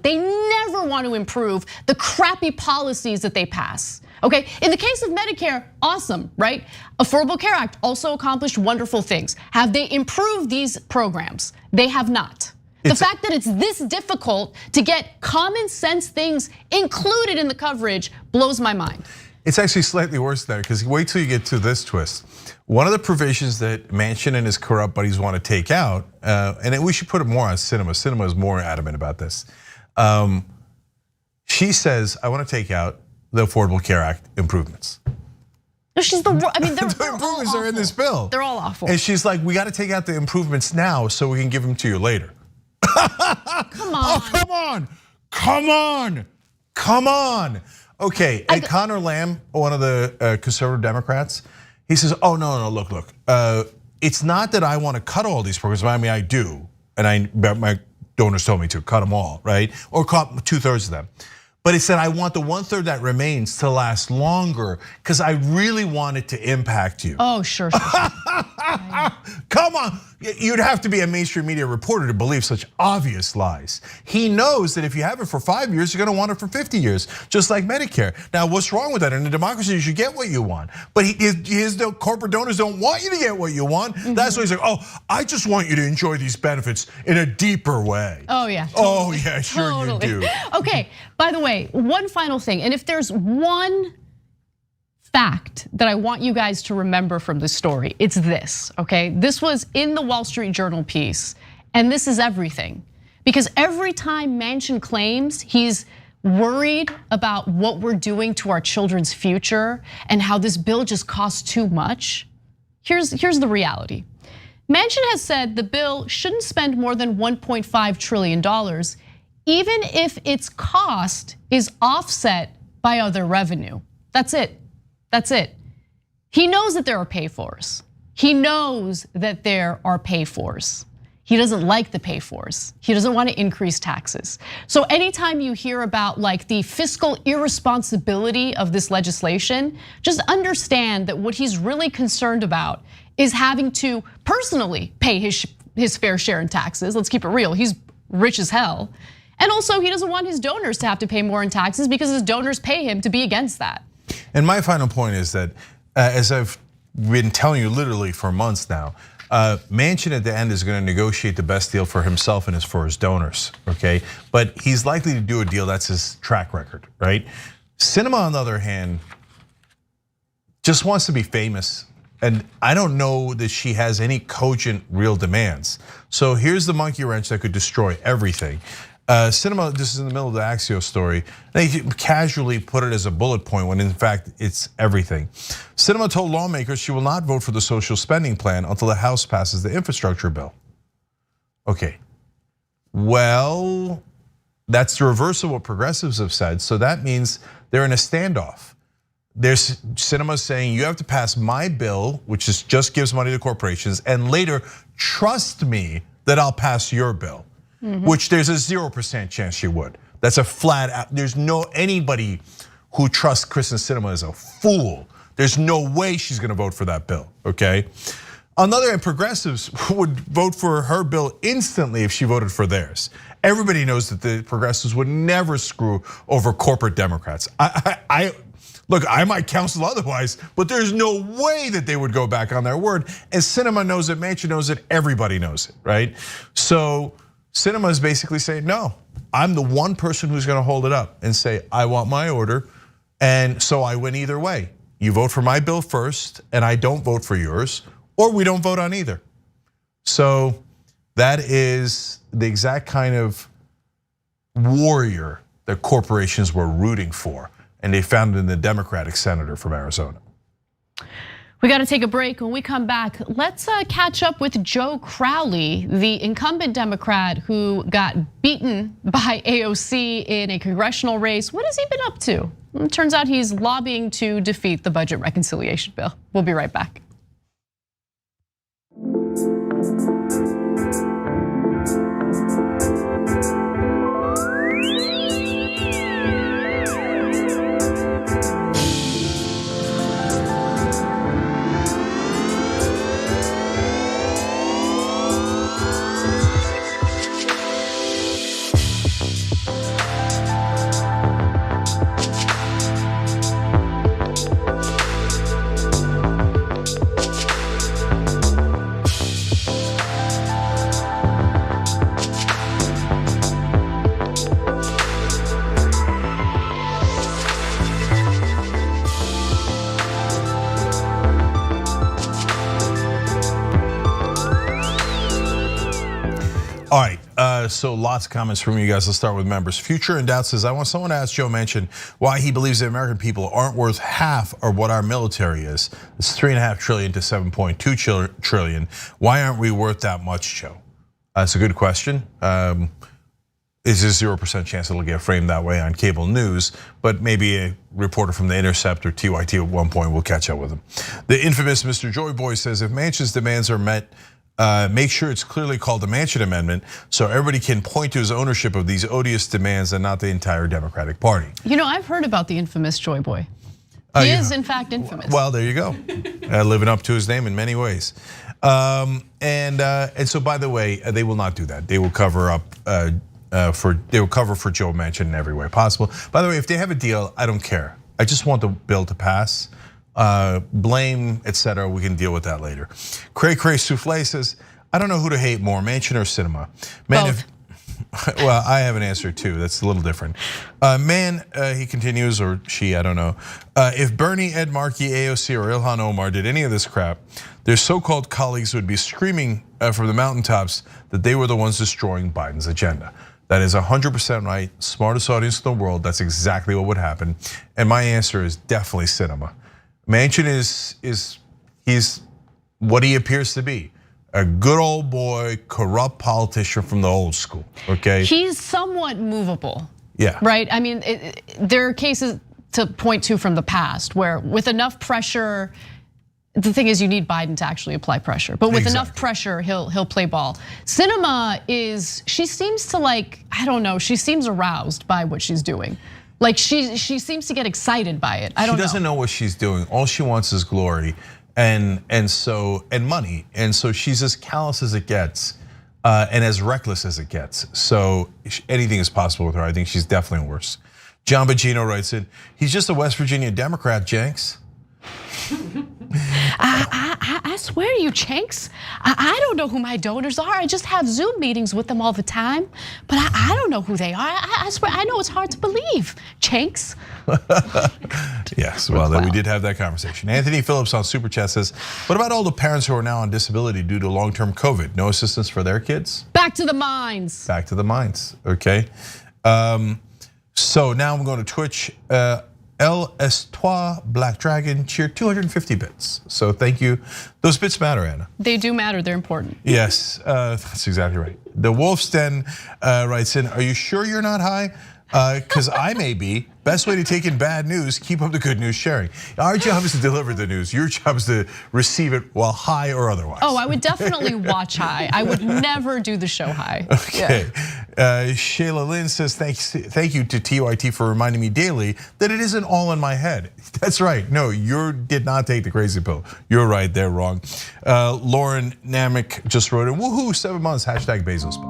They never want to improve the crappy policies that they pass. Okay, in the case of Medicare, awesome, right? Affordable Care Act also accomplished wonderful things. Have they improved these programs? They have not. The fact that it's this difficult to get common sense things included in the coverage blows my mind. It's actually slightly worse than that, because wait till you get to this twist. One of the provisions that Manchin and his corrupt buddies want to take out, and we should put it more on Sinema. Sinema is more adamant about this. She says, I want to take out the Affordable Care Act improvements. No, she's the worst. I mean, The they're all improvements are in awful. this bill. They're all awful. And she's like, we got to take out the improvements now so we can give them to you later. Come on. Oh, come on. Come on. Come on. Okay, and Connor Lamb, one of the conservative Democrats, he says, oh, no, look. It's not that I want to cut all these programs. I mean, I do. And my donors told me to cut them all, right? Or cut 2/3 of them. But he said, I want the 1/3 that remains to last longer because I really want it to impact you. Oh, sure. Come on, you'd have to be a mainstream media reporter to believe such obvious lies. He knows that if you have it for 5 years, you're gonna want it for 50 years, just like Medicare. Now, what's wrong with that? In a democracy, you should get what you want. But his corporate donors don't want you to get what you want. That's why he's like, oh, I just want you to enjoy these benefits in a deeper way. Oh, yeah. Oh, yeah, sure Totally. you do. Okay, by the way, one final thing, and if there's one fact that I want you guys to remember from this story, it's this, okay? This was in the Wall Street Journal piece, and this is everything. Because every time Manchin claims he's worried about what we're doing to our children's future and how this bill just costs too much, here's the reality. Manchin has said the bill shouldn't spend more than $1.5 trillion, even if its cost is offset by other revenue. That's it. That's it. He knows that there are pay-fors. He knows that there are pay-fors. He doesn't like the pay-fors. He doesn't want to increase taxes. So anytime you hear about like the fiscal irresponsibility of this legislation, just understand that what he's really concerned about is having to personally pay his fair share in taxes. Let's keep it real. He's rich as hell. And also he doesn't want his donors to have to pay more in taxes because his donors pay him to be against that. And my final point is that, as I've been telling you literally for months now, Manchin at the end is going to negotiate the best deal for himself and for his donors, okay? But he's likely to do a deal that's his track record, right? Sinema, on the other hand, just wants to be famous. And I don't know that she has any cogent real demands. So here's the monkey wrench that could destroy everything. Sinema, this is in the middle of the Axios story. They casually put it as a bullet point when in fact it's everything. Sinema told lawmakers she will not vote for the social spending plan until the House passes the infrastructure bill. Okay, well, that's the reverse of what progressives have said. So that means they're in a standoff. There's Sinema saying you have to pass my bill, which just gives money to corporations, and later trust me that I'll pass your bill. Which there's a 0% chance she would. That's a flat out, there's anybody who trusts Kristen Sinema is a fool. There's no way she's gonna vote for that bill, okay? On the other hand, progressives would vote for her bill instantly if she voted for theirs. Everybody knows that the progressives would never screw over corporate Democrats. Look, I might counsel otherwise, but there's no way that they would go back on their word. And Sinema knows it, Manchin knows it, everybody knows it, right? So, Sinema is basically saying, no, I'm the one person who's gonna hold it up and say, I want my order, and so I win either way. You vote for my bill first, and I don't vote for yours, or we don't vote on either. So that is the exact kind of warrior that corporations were rooting for, and they found it in the Democratic senator from Arizona. We got to take a break. When we come back, let's catch up with Joe Crowley, the incumbent Democrat who got beaten by AOC in a congressional race. What has he been up to? It turns out he's lobbying to defeat the budget reconciliation bill. We'll be right back. All right, So lots of comments from you guys. Let's start with members. Future in Doubt says, I want someone to ask Joe Manchin why he believes the American people aren't worth half of what our military is. It's 3.5 trillion to 7.2 trillion. Why aren't we worth that much, Joe? That's a good question. Is a 0% chance it'll get framed that way on cable news, but maybe a reporter from The Intercept or TYT at one point will catch up with him. The infamous Mr. Joy Boy says, if Manchin's demands are met, make sure it's clearly called the Manchin Amendment so everybody can point to his ownership of these odious demands and not the entire Democratic Party. You know, I've heard about the infamous Joy Boy. He is in fact infamous. Well, there you go. Living up to his name in many ways. And so by the way, they will not do that. They will cover up they will cover for Joe Manchin in every way possible. By the way, if they have a deal, I don't care. I just want the bill to pass. Blame, etc. We can deal with that later. Cray Cray Souffle says, I don't know who to hate more, Manchin or Cinema. Man, both. Well, I have an answer too. That's a little different. He continues, or she, I don't know. If Bernie, Ed Markey, AOC, or Ilhan Omar did any of this crap, their so-called colleagues would be screaming from the mountaintops that they were the ones destroying Biden's agenda. That is 100% right. Smartest audience in the world. That's exactly what would happen. And my answer is definitely Cinema. Manchin he's what he appears to be. A good old boy, corrupt politician from the old school, okay? He's somewhat movable. Yeah. Right, I mean, there are cases to point to from the past where with enough pressure, the thing is you need Biden to actually apply pressure, but with enough pressure, he'll play ball. Cinema she seems to I don't know, she seems aroused by what she's doing. Like she seems to get excited by it, I don't know. She doesn't know what she's doing, all she wants is glory. And money, and so she's as callous as it gets, and as reckless as it gets. So anything is possible with her. I think she's definitely worse. John Bogino writes in, he's just a West Virginia Democrat, Jenks. I swear to you, Chanks, I don't know who my donors are. I just have Zoom meetings with them all the time, but I don't know who they are. I swear, I know it's hard to believe, Chanks. Yes, well, we did have that conversation. Anthony Phillips on Super Chat says, what about all the parents who are now on disability due to long-term COVID? No assistance for their kids? Back to the mines. Back to the mines, okay. So now I'm going to Twitch. El Estois Black Dragon cheered 250 bits. So thank you. Those bits matter, Anna. They do matter, they're important. Yes, that's exactly right. The Wolf's Den writes in, are you sure you're not high? Because I may be. Best way to take in bad news, keep up the good news sharing. Our job is to deliver the news. Your job is to receive it while high or otherwise. Oh, I would definitely watch high. I would never do the show high. Okay. Yeah. Shayla Lynn says, thank you to TYT for reminding me daily that it isn't all in my head. That's right. No, you did not take the crazy pill. You're right, they're wrong. Lauren Namick just wrote in, woohoo, 7 months, hashtag Bezos.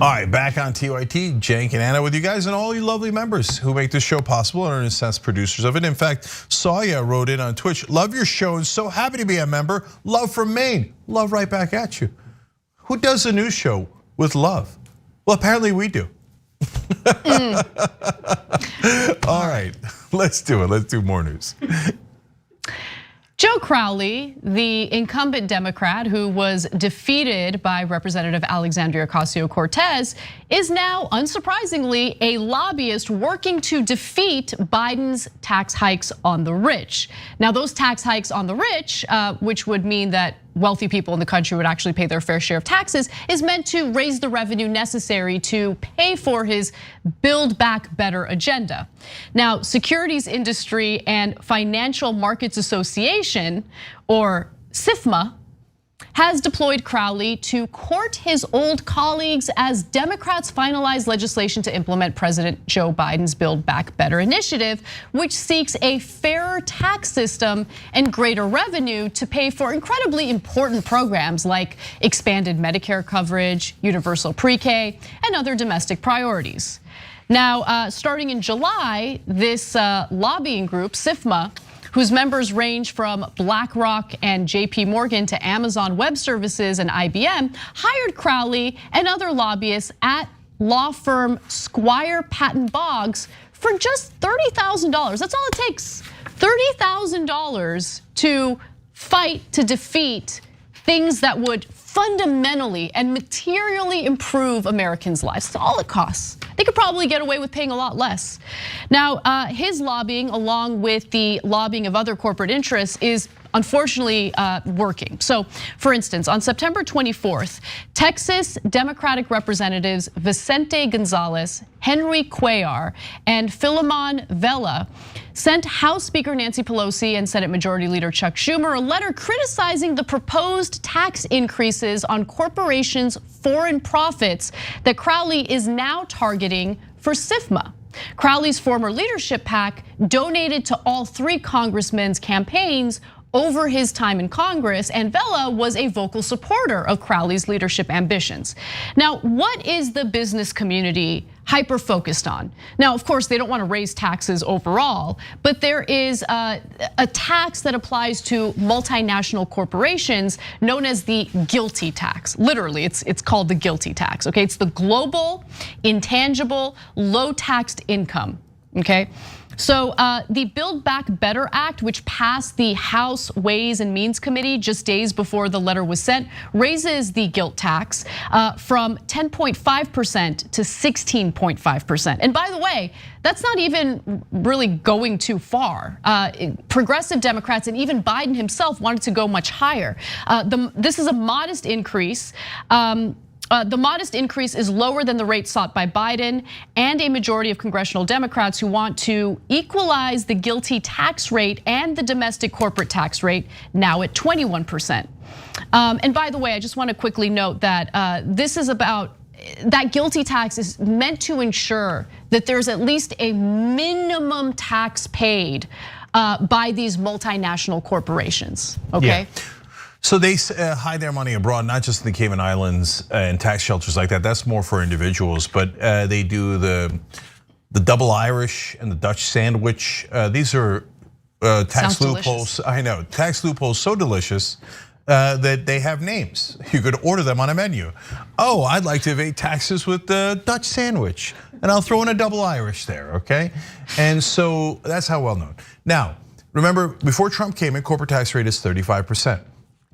All right, back on TYT, Cenk and Anna with you guys and all you lovely members who make this show possible and are in a sense producers of it. In fact, Sawya wrote in on Twitch, love your show and so happy to be a member. Love from Maine. Love right back at you. Who does a news show with love? Well, apparently we do. All right, let's do it. Let's do more news. Joe Crowley, the incumbent Democrat who was defeated by Representative Alexandria Ocasio-Cortez, is now, unsurprisingly, a lobbyist working to defeat Biden's tax hikes on the rich. Now, those tax hikes on the rich, which would mean that wealthy people in the country would actually pay their fair share of taxes, is meant to raise the revenue necessary to pay for his Build Back Better agenda. Now, Securities Industry and Financial Markets Association, or SIFMA, has deployed Crowley to court his old colleagues as Democrats finalize legislation to implement President Joe Biden's Build Back Better initiative, which seeks a fairer tax system and greater revenue to pay for incredibly important programs like expanded Medicare coverage, universal pre-K, and other domestic priorities. Now, starting in July, this lobbying group, SIFMA, whose members range from BlackRock and JP Morgan to Amazon Web Services and IBM, hired Crowley and other lobbyists at law firm Squire Patton Boggs for just $30,000. That's all it takes, $30,000 to fight to defeat things that would fundamentally and materially improve Americans' lives. That's all it costs. They could probably get away with paying a lot less. Now, his lobbying, along with the lobbying of other corporate interests, is unfortunately working. So, for instance, on September 24th, Texas Democratic Representatives Vicente Gonzalez, Henry Cuellar, and Philemon Vela sent House Speaker Nancy Pelosi and Senate Majority Leader Chuck Schumer a letter criticizing the proposed tax increases on corporations' foreign profits that Crowley is now targeting for SIFMA. Crowley's former leadership PAC donated to all three congressmen's campaigns over his time in Congress, and Vela was a vocal supporter of Crowley's leadership ambitions. Now, what is the business community hyper-focused on? Now, of course, they don't want to raise taxes overall, but there is a tax that applies to multinational corporations known as the GILTI tax. Literally, it's called the GILTI tax, okay? It's the global, intangible, low-taxed income, okay? So the Build Back Better Act, which passed the House Ways and Means Committee just days before the letter was sent, raises the GILT tax from 10.5% to 16.5%. And by the way, that's not even really going too far. Progressive Democrats and even Biden himself wanted to go much higher. This is a modest increase. The modest increase is lower than the rate sought by Biden and a majority of congressional Democrats who want to equalize the GILTI tax rate and the domestic corporate tax rate, now at 21%. And by the way, I just want to quickly note that this is about, that GILTI tax is meant to ensure that there's at least a minimum tax paid by these multinational corporations, okay? Yeah. So they hide their money abroad, not just in the Cayman Islands and tax shelters like that. That's more for individuals, but they do the double Irish and the Dutch sandwich. These are tax loopholes. I know, tax loopholes so delicious that they have names. You could order them on a menu. Oh, I'd like to evade taxes with the Dutch sandwich, and I'll throw in a double Irish there, okay? And so that's how well known. Now, remember, before Trump came in, corporate tax rate is 35%.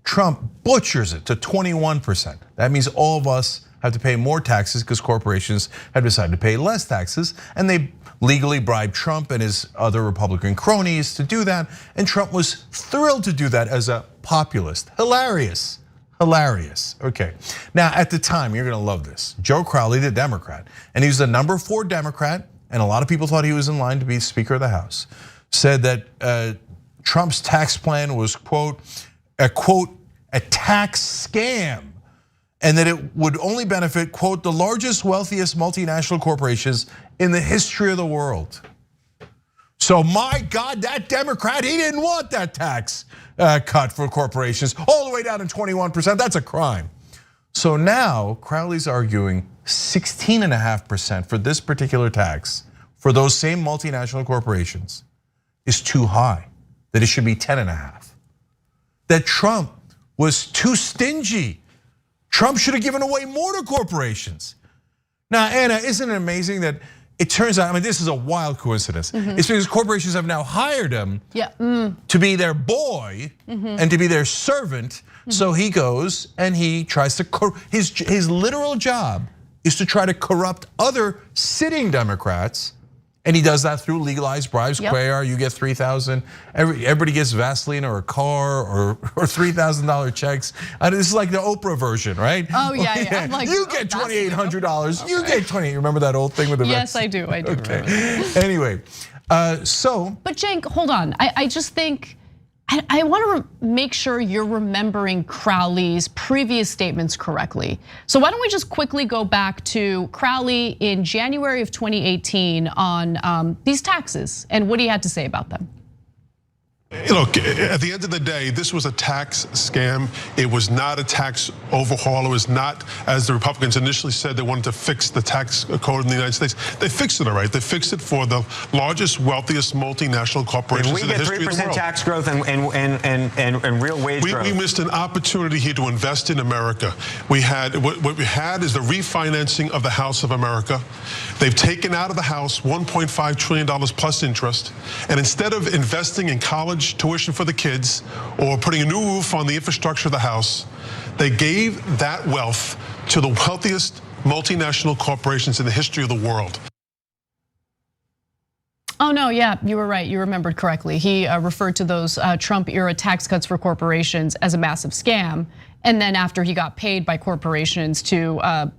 Trump butchers it to 21%. That means all of us have to pay more taxes because corporations have decided to pay less taxes, and they legally bribed Trump and his other Republican cronies to do that, and Trump was thrilled to do that as a populist. Hilarious, hilarious. Okay, now at the time, you're gonna love this. Joe Crowley, the Democrat, and he was the number 4 Democrat, and a lot of people thought he was in line to be Speaker of the House, said that Trump's tax plan was, quote, a tax scam, and that it would only benefit, quote, the largest, wealthiest multinational corporations in the history of the world. So my God, that Democrat, he didn't want that tax cut for corporations all the way down to 21%, that's a crime. So now Crowley's arguing 16.5% for this particular tax for those same multinational corporations is too high, that it should be 10.5%. That Trump was too stingy. Trump should have given away more to corporations. Now, Anna, isn't it amazing that it turns out, I mean, this is a wild coincidence. It's because corporations have now hired him to be their boy and to be their servant. So he goes and he tries to, his literal job is to try to corrupt other sitting Democrats. And he does that through legalized bribes. Cuellar, you get $3,000. Everybody gets Vaseline or a car or $3,000 checks. This is like the Oprah version, right? Oh yeah. I'm like, you get $2,800. You get $20. You remember that old thing with the Yes, I do. I do. Okay. Remember that. Anyway, so. But Cenk, hold on. I just think I want to make sure you're remembering Crowley's previous statements correctly. So why don't we just quickly go back to Crowley in January of 2018 on these taxes and what he had to say about them. Look, at the end of the day, this was a tax scam. It was not a tax overhaul. It was not, as the Republicans initially said, they wanted to fix the tax code in the United States. They fixed it all right. They fixed it for the largest, wealthiest multinational corporations in the history of the world. If we get 3% tax growth and real wage growth. We missed an opportunity here to invest in America. What we had is the refinancing of the House of America. They've taken out of the House $1.5 trillion plus interest. And instead of investing in college tuition for the kids or putting a new roof on the infrastructure of the house, they gave that wealth to the wealthiest multinational corporations in the history of the world. Oh no, yeah, you were right. You remembered correctly. He referred to those Trump-era tax cuts for corporations as a massive scam. And then after he got paid by corporations to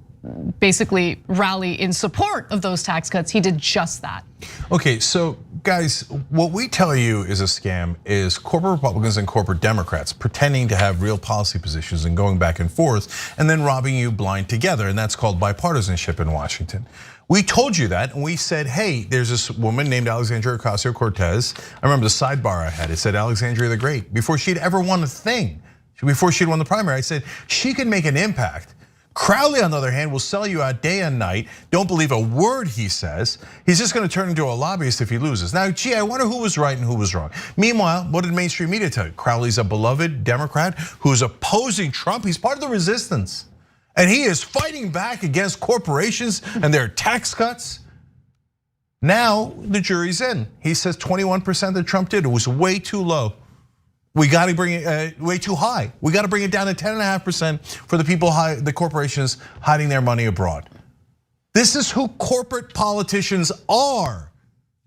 basically rally in support of those tax cuts, he did just that. Okay, so guys, what we tell you is a scam is corporate Republicans and corporate Democrats pretending to have real policy positions and going back and forth and then robbing you blind together, and that's called bipartisanship in Washington. We told you that, and we said, hey, there's this woman named Alexandria Ocasio-Cortez. I remember the sidebar I had, it said Alexandria the Great. Before she'd ever won a thing, before she'd won the primary, I said, she can make an impact. Crowley, on the other hand, will sell you out day and night. Don't believe a word he says. He's just going to turn into a lobbyist if he loses. Now, gee, I wonder who was right and who was wrong. Meanwhile, what did mainstream media tell you? Crowley's a beloved Democrat who's opposing Trump. He's part of the resistance. And he is fighting back against corporations and their tax cuts. Now, the jury's in. He says 21% that Trump did. It was way too low. We got to bring it way too high. We got to bring it down to 10.5% for the people, the corporations hiding their money abroad. This is who corporate politicians are.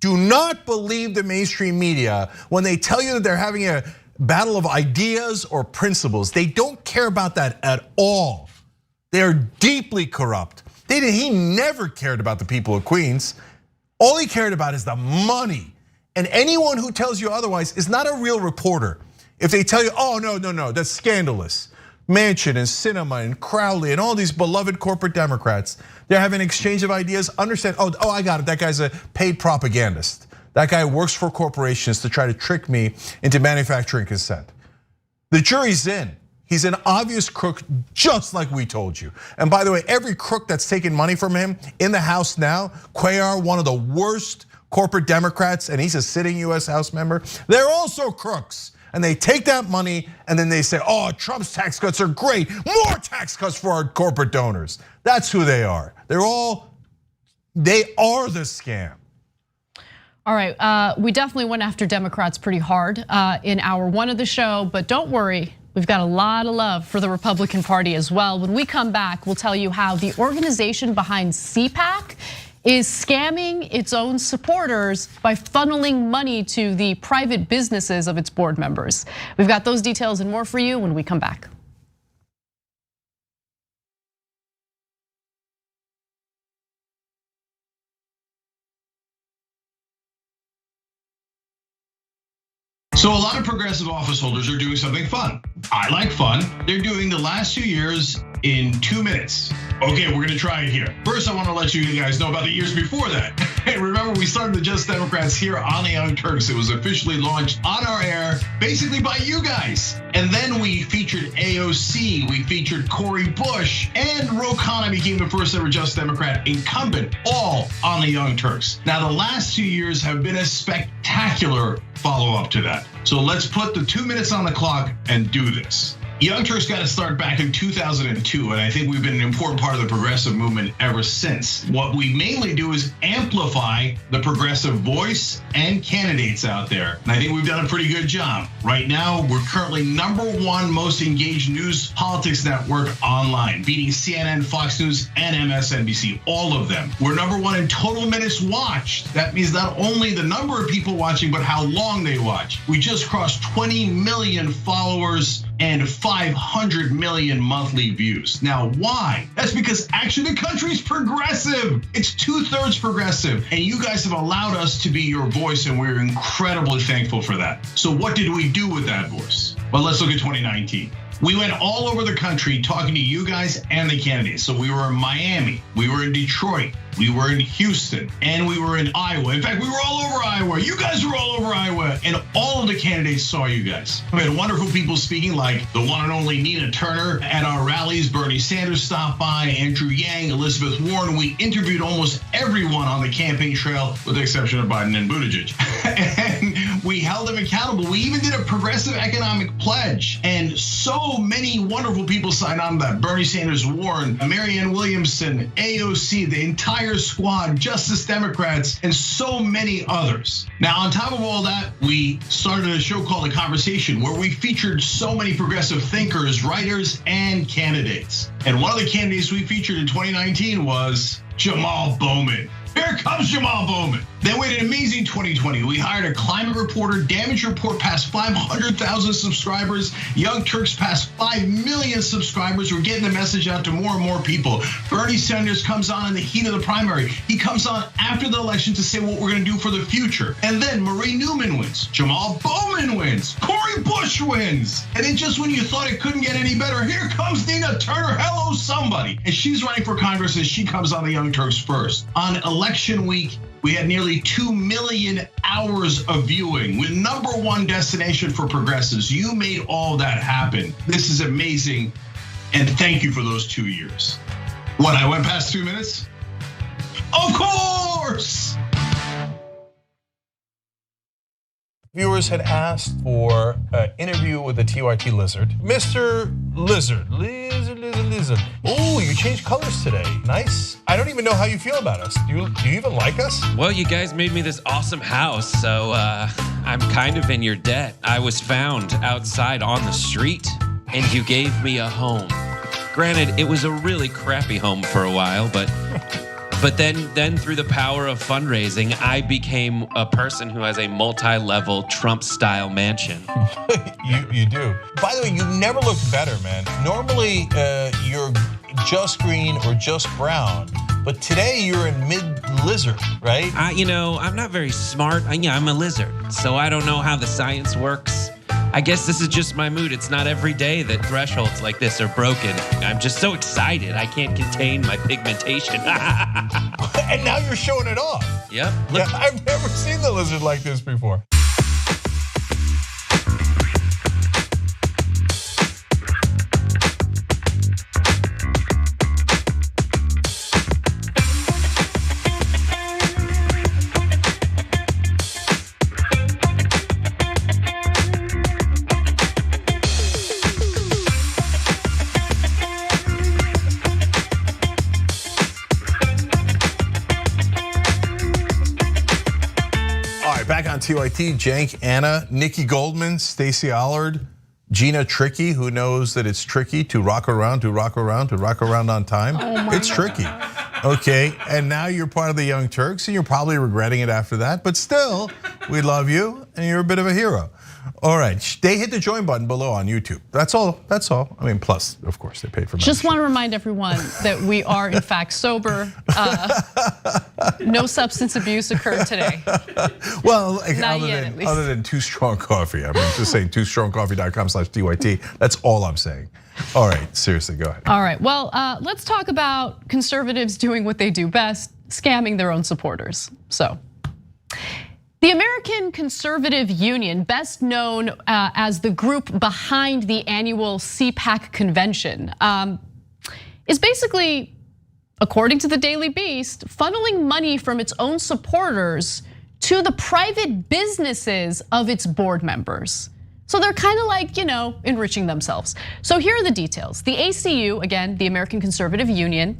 Do not believe the mainstream media when they tell you that they're having a battle of ideas or principles. They don't care about that at all. They are deeply corrupt. He never cared about the people of Queens. All he cared about is the money. And anyone who tells you otherwise is not a real reporter. If they tell you, oh, no, that's scandalous. Manchin and Sinema and Crowley and all these beloved corporate Democrats, they're having an exchange of ideas. Understand, oh, I got it, that guy's a paid propagandist. That guy works for corporations to try to trick me into manufacturing consent. The jury's in. He's an obvious crook, just like we told you. And by the way, every crook that's taken money from him in the House now, Cuellar, one of the worst corporate Democrats, and he's a sitting US House member, they're also crooks. And they take that money and then they say, oh, Trump's tax cuts are great. More tax cuts for our corporate donors. That's who they are. They are the scam. All right, we definitely went after Democrats pretty hard in hour one of the show, but don't worry, we've got a lot of love for the Republican Party as well. When we come back, we'll tell you how the organization behind CPAC is scamming its own supporters by funneling money to the private businesses of its board members. We've got those details and more for you when we come back. So a lot of progressive office holders are doing something fun. I like fun. They're doing the last 2 years in 2 minutes. Okay, we're gonna try it here. First, I wanna let you guys know about the years before that. Hey, remember we started the Just Democrats here on the Young Turks. It was officially launched on our air, basically by you guys. And then we featured AOC, we featured Cori Bush, and Ro Khanna became the first ever Just Democrat incumbent, all on the Young Turks. Now, the last 2 years have been a spectacular follow-up to that. So let's put the 2 minutes on the clock and do this. Young Turks got to start back in 2002, and I think we've been an important part of the progressive movement ever since. What we mainly do is amplify the progressive voice and candidates out there, and I think we've done a pretty good job. Right now, we're currently #1 most engaged news politics network online, beating CNN, Fox News, and MSNBC, all of them. We're #1 in total minutes watched. That means not only the number of people watching, but how long they watch. We just crossed 20 million followers and 500 million monthly views. Now, why? That's because actually the country's progressive. It's 2/3 progressive. And you guys have allowed us to be your voice, and we're incredibly thankful for that. So what did we do with that voice? Well, let's look at 2019. We went all over the country talking to you guys and the candidates. So we were in Miami, we were in Detroit, we were in Houston, and we were in Iowa. In fact, we were all over Iowa. You guys were all over Iowa, and all of the candidates saw you guys. We had wonderful people speaking, like the one and only Nina Turner at our rallies. Bernie Sanders stopped by, Andrew Yang, Elizabeth Warren. We interviewed almost everyone on the campaign trail, with the exception of Biden and Buttigieg. And we held them accountable. We even did a progressive economic pledge, and so many wonderful people signed on to that. Bernie Sanders, Warren, Marianne Williamson, AOC, the entire squad, Justice Democrats, and so many others. Now, on top of all that, we started a show called The Conversation, where we featured so many progressive thinkers, writers, and candidates. And one of the candidates we featured in 2019 was Jamal Bowman. Here comes Jamal Bowman. Then we had an amazing 2020. We hired a climate reporter. Damage Report passed 500,000 subscribers. Young Turks passed 5 million subscribers. We're getting the message out to more and more people. Bernie Sanders comes on in the heat of the primary. He comes on after the election to say what we're gonna do for the future. And then Marie Newman wins. Jamal Bowman wins. Cori Bush wins. And then just when you thought it couldn't get any better, here comes Nina Turner. Hello, somebody. And she's running for Congress, and she comes on the Young Turks first. On election week, we had nearly 2 million hours of viewing. We're #1 destination for progressives. You made all that happen. This is amazing, and thank you for those 2 years. What, I went past 2 minutes? Of course! Viewers had asked for an interview with the TYT lizard. Mr. Lizard. Oh, you changed colors today. Nice. I don't even know how you feel about us. Do you even like us? Well, you guys made me this awesome house, so I'm kind of in your debt. I was found outside on the street, and you gave me a home. Granted, it was a really crappy home for a while, but then through the power of fundraising, I became a person who has a multi-level Trump-style mansion. You do. By the way, you never looked better, man. Normally, you're just green or just brown, but today you're in mid-lizard, right? I'm not very smart. I'm a lizard, so I don't know how the science works. I guess this is just my mood. It's not every day that thresholds like this are broken. I'm just so excited. I can't contain my pigmentation. And now you're showing it off. Yep. Yeah, I've never seen the lizard like this before. Back on TYT, Cenk, Anna, Nikki Goldman, Stacey Allard, Gina Tricky, who knows that it's tricky to rock around on time. It's tricky. Okay, and now you're part of the Young Turks, and you're probably regretting it after that, but still, we love you, and you're a bit of a hero. All right, they hit the join button below on YouTube. That's all. I mean, plus, of course, they paid for Just want to remind everyone that we are in fact sober. No substance abuse occurred today. Well, other than Too Strong Coffee. I mean, just saying toostrongcoffee.com/TYT. That's all I'm saying. All right, seriously, go ahead. All right, well, let's talk about conservatives doing what they do best, scamming their own supporters. So, the American Conservative Union, best known as the group behind the annual CPAC convention, is basically, according to the Daily Beast, funneling money from its own supporters to the private businesses of its board members. So they're kind of like, enriching themselves. So here are the details. The ACU, again, the American Conservative Union,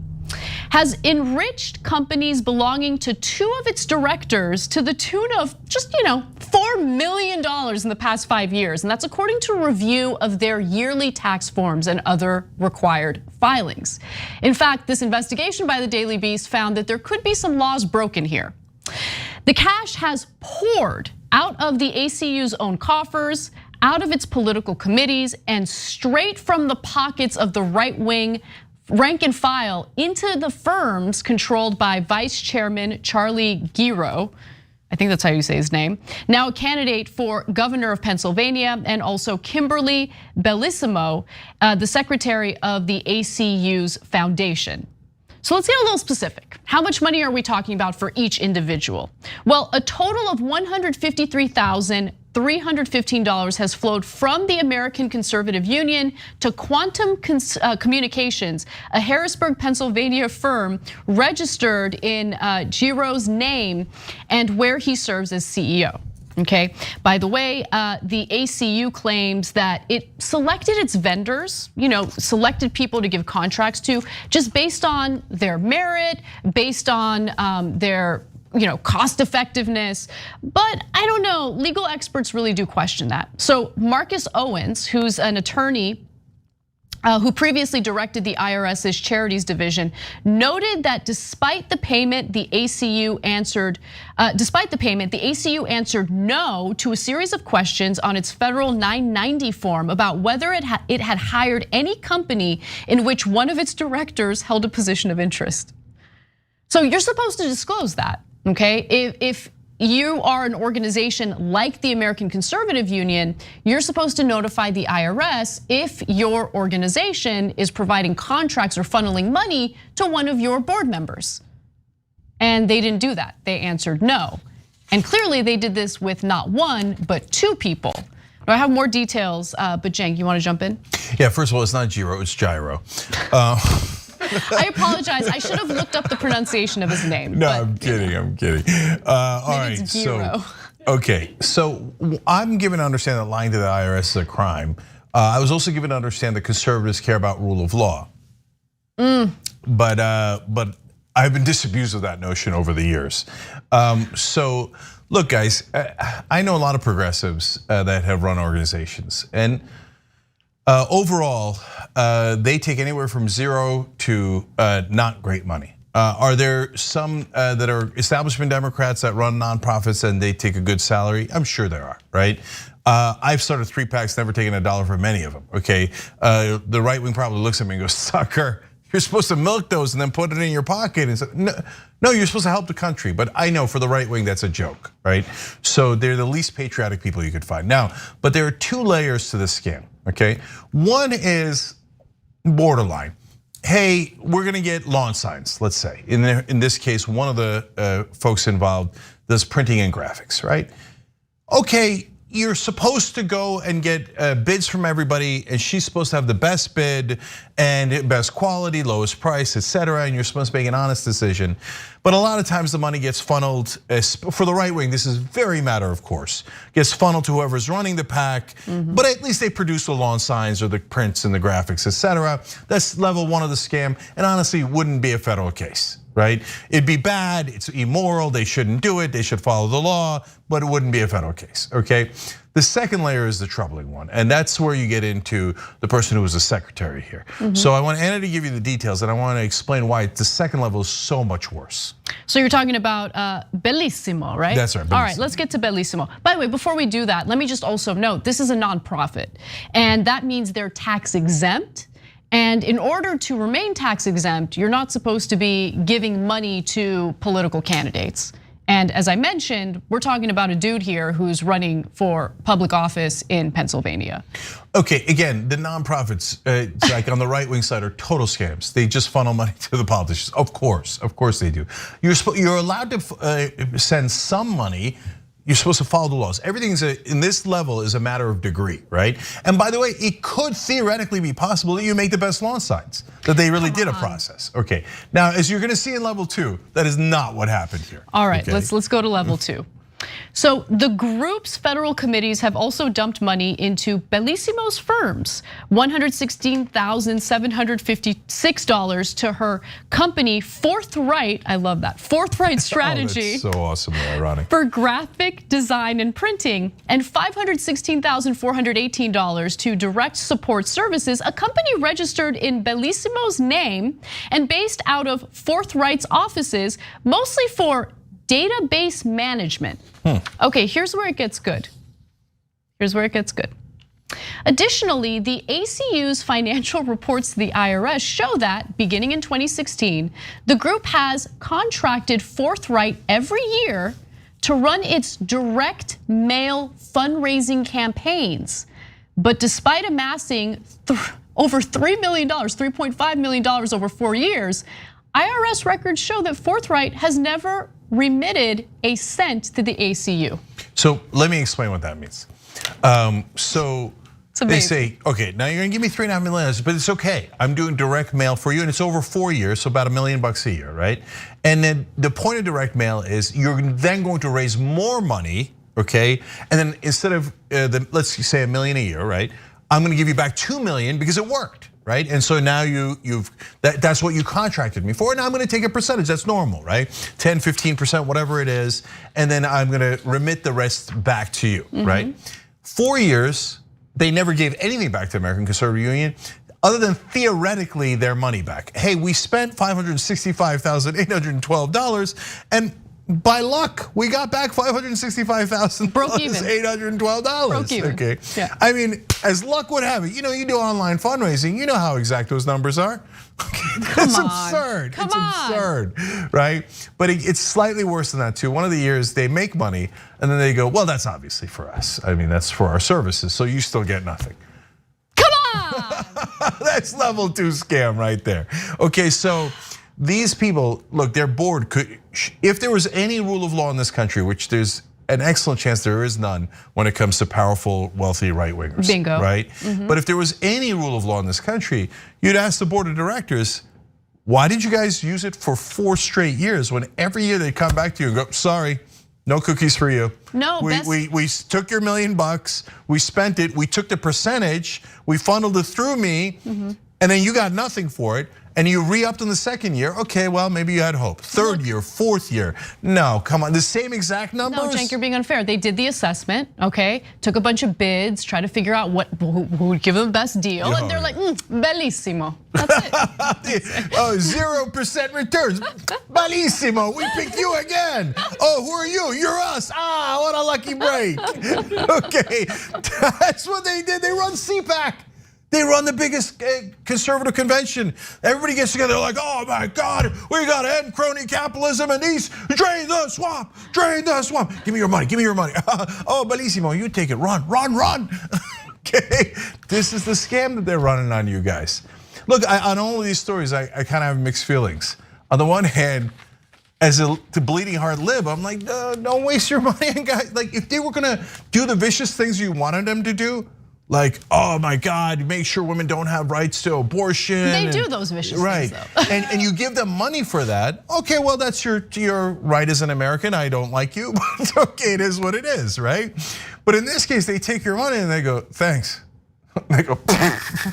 has enriched companies belonging to 2 of its directors to the tune of just, $4 million in the past 5 years. And that's according to a review of their yearly tax forms and other required filings. In fact, this investigation by the Daily Beast found that there could be some laws broken here. The cash has poured out of the ACU's own coffers, out of its political committees and straight from the pockets of the right-wing rank and file into the firms controlled by Vice Chairman Charlie Giro. I think that's how you say his name. Now a candidate for governor of Pennsylvania, and also Kimberly Bellissimo, the secretary of the ACU's foundation. So let's get a little specific. How much money are we talking about for each individual? Well, a total of $153,315 has flowed from the American Conservative Union to Quantum Communications, a Harrisburg, Pennsylvania firm registered in Giro's name and where he serves as CEO. Okay, by the way, the ACU claims that it selected its vendors, selected people to give contracts to just based on their merit, based on their cost effectiveness. But I don't know, legal experts really do question that. So Marcus Owens, who's an attorney who previously directed the IRS's charities division, noted that despite the payment, the ACU answered no to a series of questions on its federal 990 form about whether it had hired any company in which one of its directors held a position of interest. So you're supposed to disclose that, okay? If you are an organization like the American Conservative Union, you're supposed to notify the IRS if your organization is providing contracts or funneling money to one of your board members. And they didn't do that. They answered no. And clearly they did this with not one, but two people. I have more details, but Cenk, you want to jump in? Yeah, first of all, it's not Giro, it's Gyro. I apologize. I should have looked up the pronunciation of his name. No, I'm kidding. I'm kidding. All right, so okay, so I'm given to understand that lying to the IRS is a crime. I was also given to understand that conservatives care about rule of law. But I've been disabused of that notion over the years. So look, guys, I know a lot of progressives that have run organizations, and overall, they take anywhere from zero to not great money. Are there some that are establishment Democrats that run nonprofits and they take a good salary? I'm sure there are, right? I've started 3-packs, never taken a dollar from any of them, okay? The right wing probably looks at me and goes, sucker, you're supposed to milk those and then put it in your pocket. And say, no, you're supposed to help the country. But I know for the right wing, that's a joke, right? So they're the least patriotic people you could find. Now, but there are two layers to this scam, okay? One is borderline. Hey, we're gonna get lawn signs, let's say. In this case, one of the folks involved does printing and graphics, right? Okay, you're supposed to go and get bids from everybody, and she's supposed to have the best bid and best quality, lowest price, etc. And you're supposed to make an honest decision. But a lot of times the money gets funneled, for the right wing, this is very matter of course, gets funneled to whoever's running the pack, but at least they produce the lawn signs or the prints and the graphics, etc. That's level one of the scam, and honestly wouldn't be a federal case, right? It'd be bad, it's immoral, they shouldn't do it, they should follow the law, but it wouldn't be a federal case, okay? The second layer is the troubling one, and that's where you get into the person who was the secretary here. So I want Anna to give you the details, and I want to explain why the second level is so much worse. So you're talking about Bellissimo, right? That's right, All right, let's get to Bellissimo. By the way, before we do that, let me just also note, this is a nonprofit, and that means they're tax exempt. And in order to remain tax exempt, you're not supposed to be giving money to political candidates. And as I mentioned, we're talking about a dude here who's running for public office in Pennsylvania. Okay, again, the nonprofits, like on the right wing side, are total scams. They just funnel money to the politicians. Of course they do. You're allowed to send some money. You're supposed to follow the laws. Everything in this level is a matter of degree, right? And by the way, it could theoretically be possible that you make the best lawn signs, that they really did a process. Okay, now as you're gonna see in level 2, that is not what happened here. All right, let's go to level 2. So the group's federal committees have also dumped money into Bellissimo's firms, $116,756 to her company Forthright. I love that, Forthright Strategy. That's so awesomely ironic. For graphic design and printing, and $516,418 to Direct Support Services, a company registered in Bellissimo's name and based out of Forthright's offices, mostly for database management. Okay, here's where it gets good. Additionally, the ACU's financial reports to the IRS show that beginning in 2016, the group has contracted Forthright every year to run its direct mail fundraising campaigns. But despite amassing over $3 million, $3.5 million over 4 years, IRS records show that Forthright has never remitted a cent to the ACU. So let me explain what that means. So they say, okay, now you're gonna give me $3.5 million, but it's okay. I'm doing direct mail for you, and it's over 4 years, so about $1 million a year, right? And then the point of direct mail is you're then going to raise more money, okay? And then instead of let's say $1 million a year, right? I'm gonna give you back $2 million because it worked, right? And so now that's what you contracted me for. Now I'm gonna take a percentage, that's normal, right? 10, 15%, whatever it is, and then I'm gonna remit the rest back to you, right? 4 years, they never gave anything back to the American Conservative Union other than theoretically their money back. Hey, we spent $565,812, and by luck, we got back $565,812. Broke even. Okay. Yeah. I mean, as luck would have it, you do online fundraising, you know how exact those numbers are. It's absurd. It's absurd, right? But it's slightly worse than that too. One of the years they make money and then they go, well, that's obviously for us. I mean, that's for our services, so you still get nothing. Come on! That's level 2 scam right there. Okay, so these people, look, they're bored. If there was any rule of law in this country, which there's an excellent chance there is none when it comes to powerful, wealthy right-wingers. Bingo. Right? But if there was any rule of law in this country, you'd ask the board of directors, why did you guys use it for 4 straight years when every year they'd come back to you and go, sorry, no cookies for you. No, we took your $1 million, we spent it, we took the percentage, we funneled it through me, and then you got nothing for it. And you re-upped in the second year, okay, well, maybe you had hope. Third year, fourth year, no, come on, the same exact numbers? No, Cenk, you're being unfair. They did the assessment, okay? Took a bunch of bids, tried to figure out who would give them the best deal, and they're like, bellissimo, that's it. 0% returns, bellissimo, we picked you again. Oh, who are you? You're us, what a lucky break. Okay, that's what they did, they run CPAC. They run the biggest conservative convention. Everybody gets together, they're like, oh my God, we gotta end crony capitalism and these, drain the swamp, drain the swamp. Give me your money, give me your money. Oh, bellissimo, you take it, run. Okay, this is the scam that they're running on you guys. Look, on all of these stories, I kind of have mixed feelings. On the one hand, as a bleeding heart lib, I'm like, don't waste your money on guys. Like if they were gonna do the vicious things you wanted them to do, like, oh my God, make sure women don't have rights to abortion. They do those vicious things though. and you give them money for that. Okay, well that's your right as an American. I don't like you, but okay, it is what it is, right? But in this case, they take your money and they go, thanks. They go,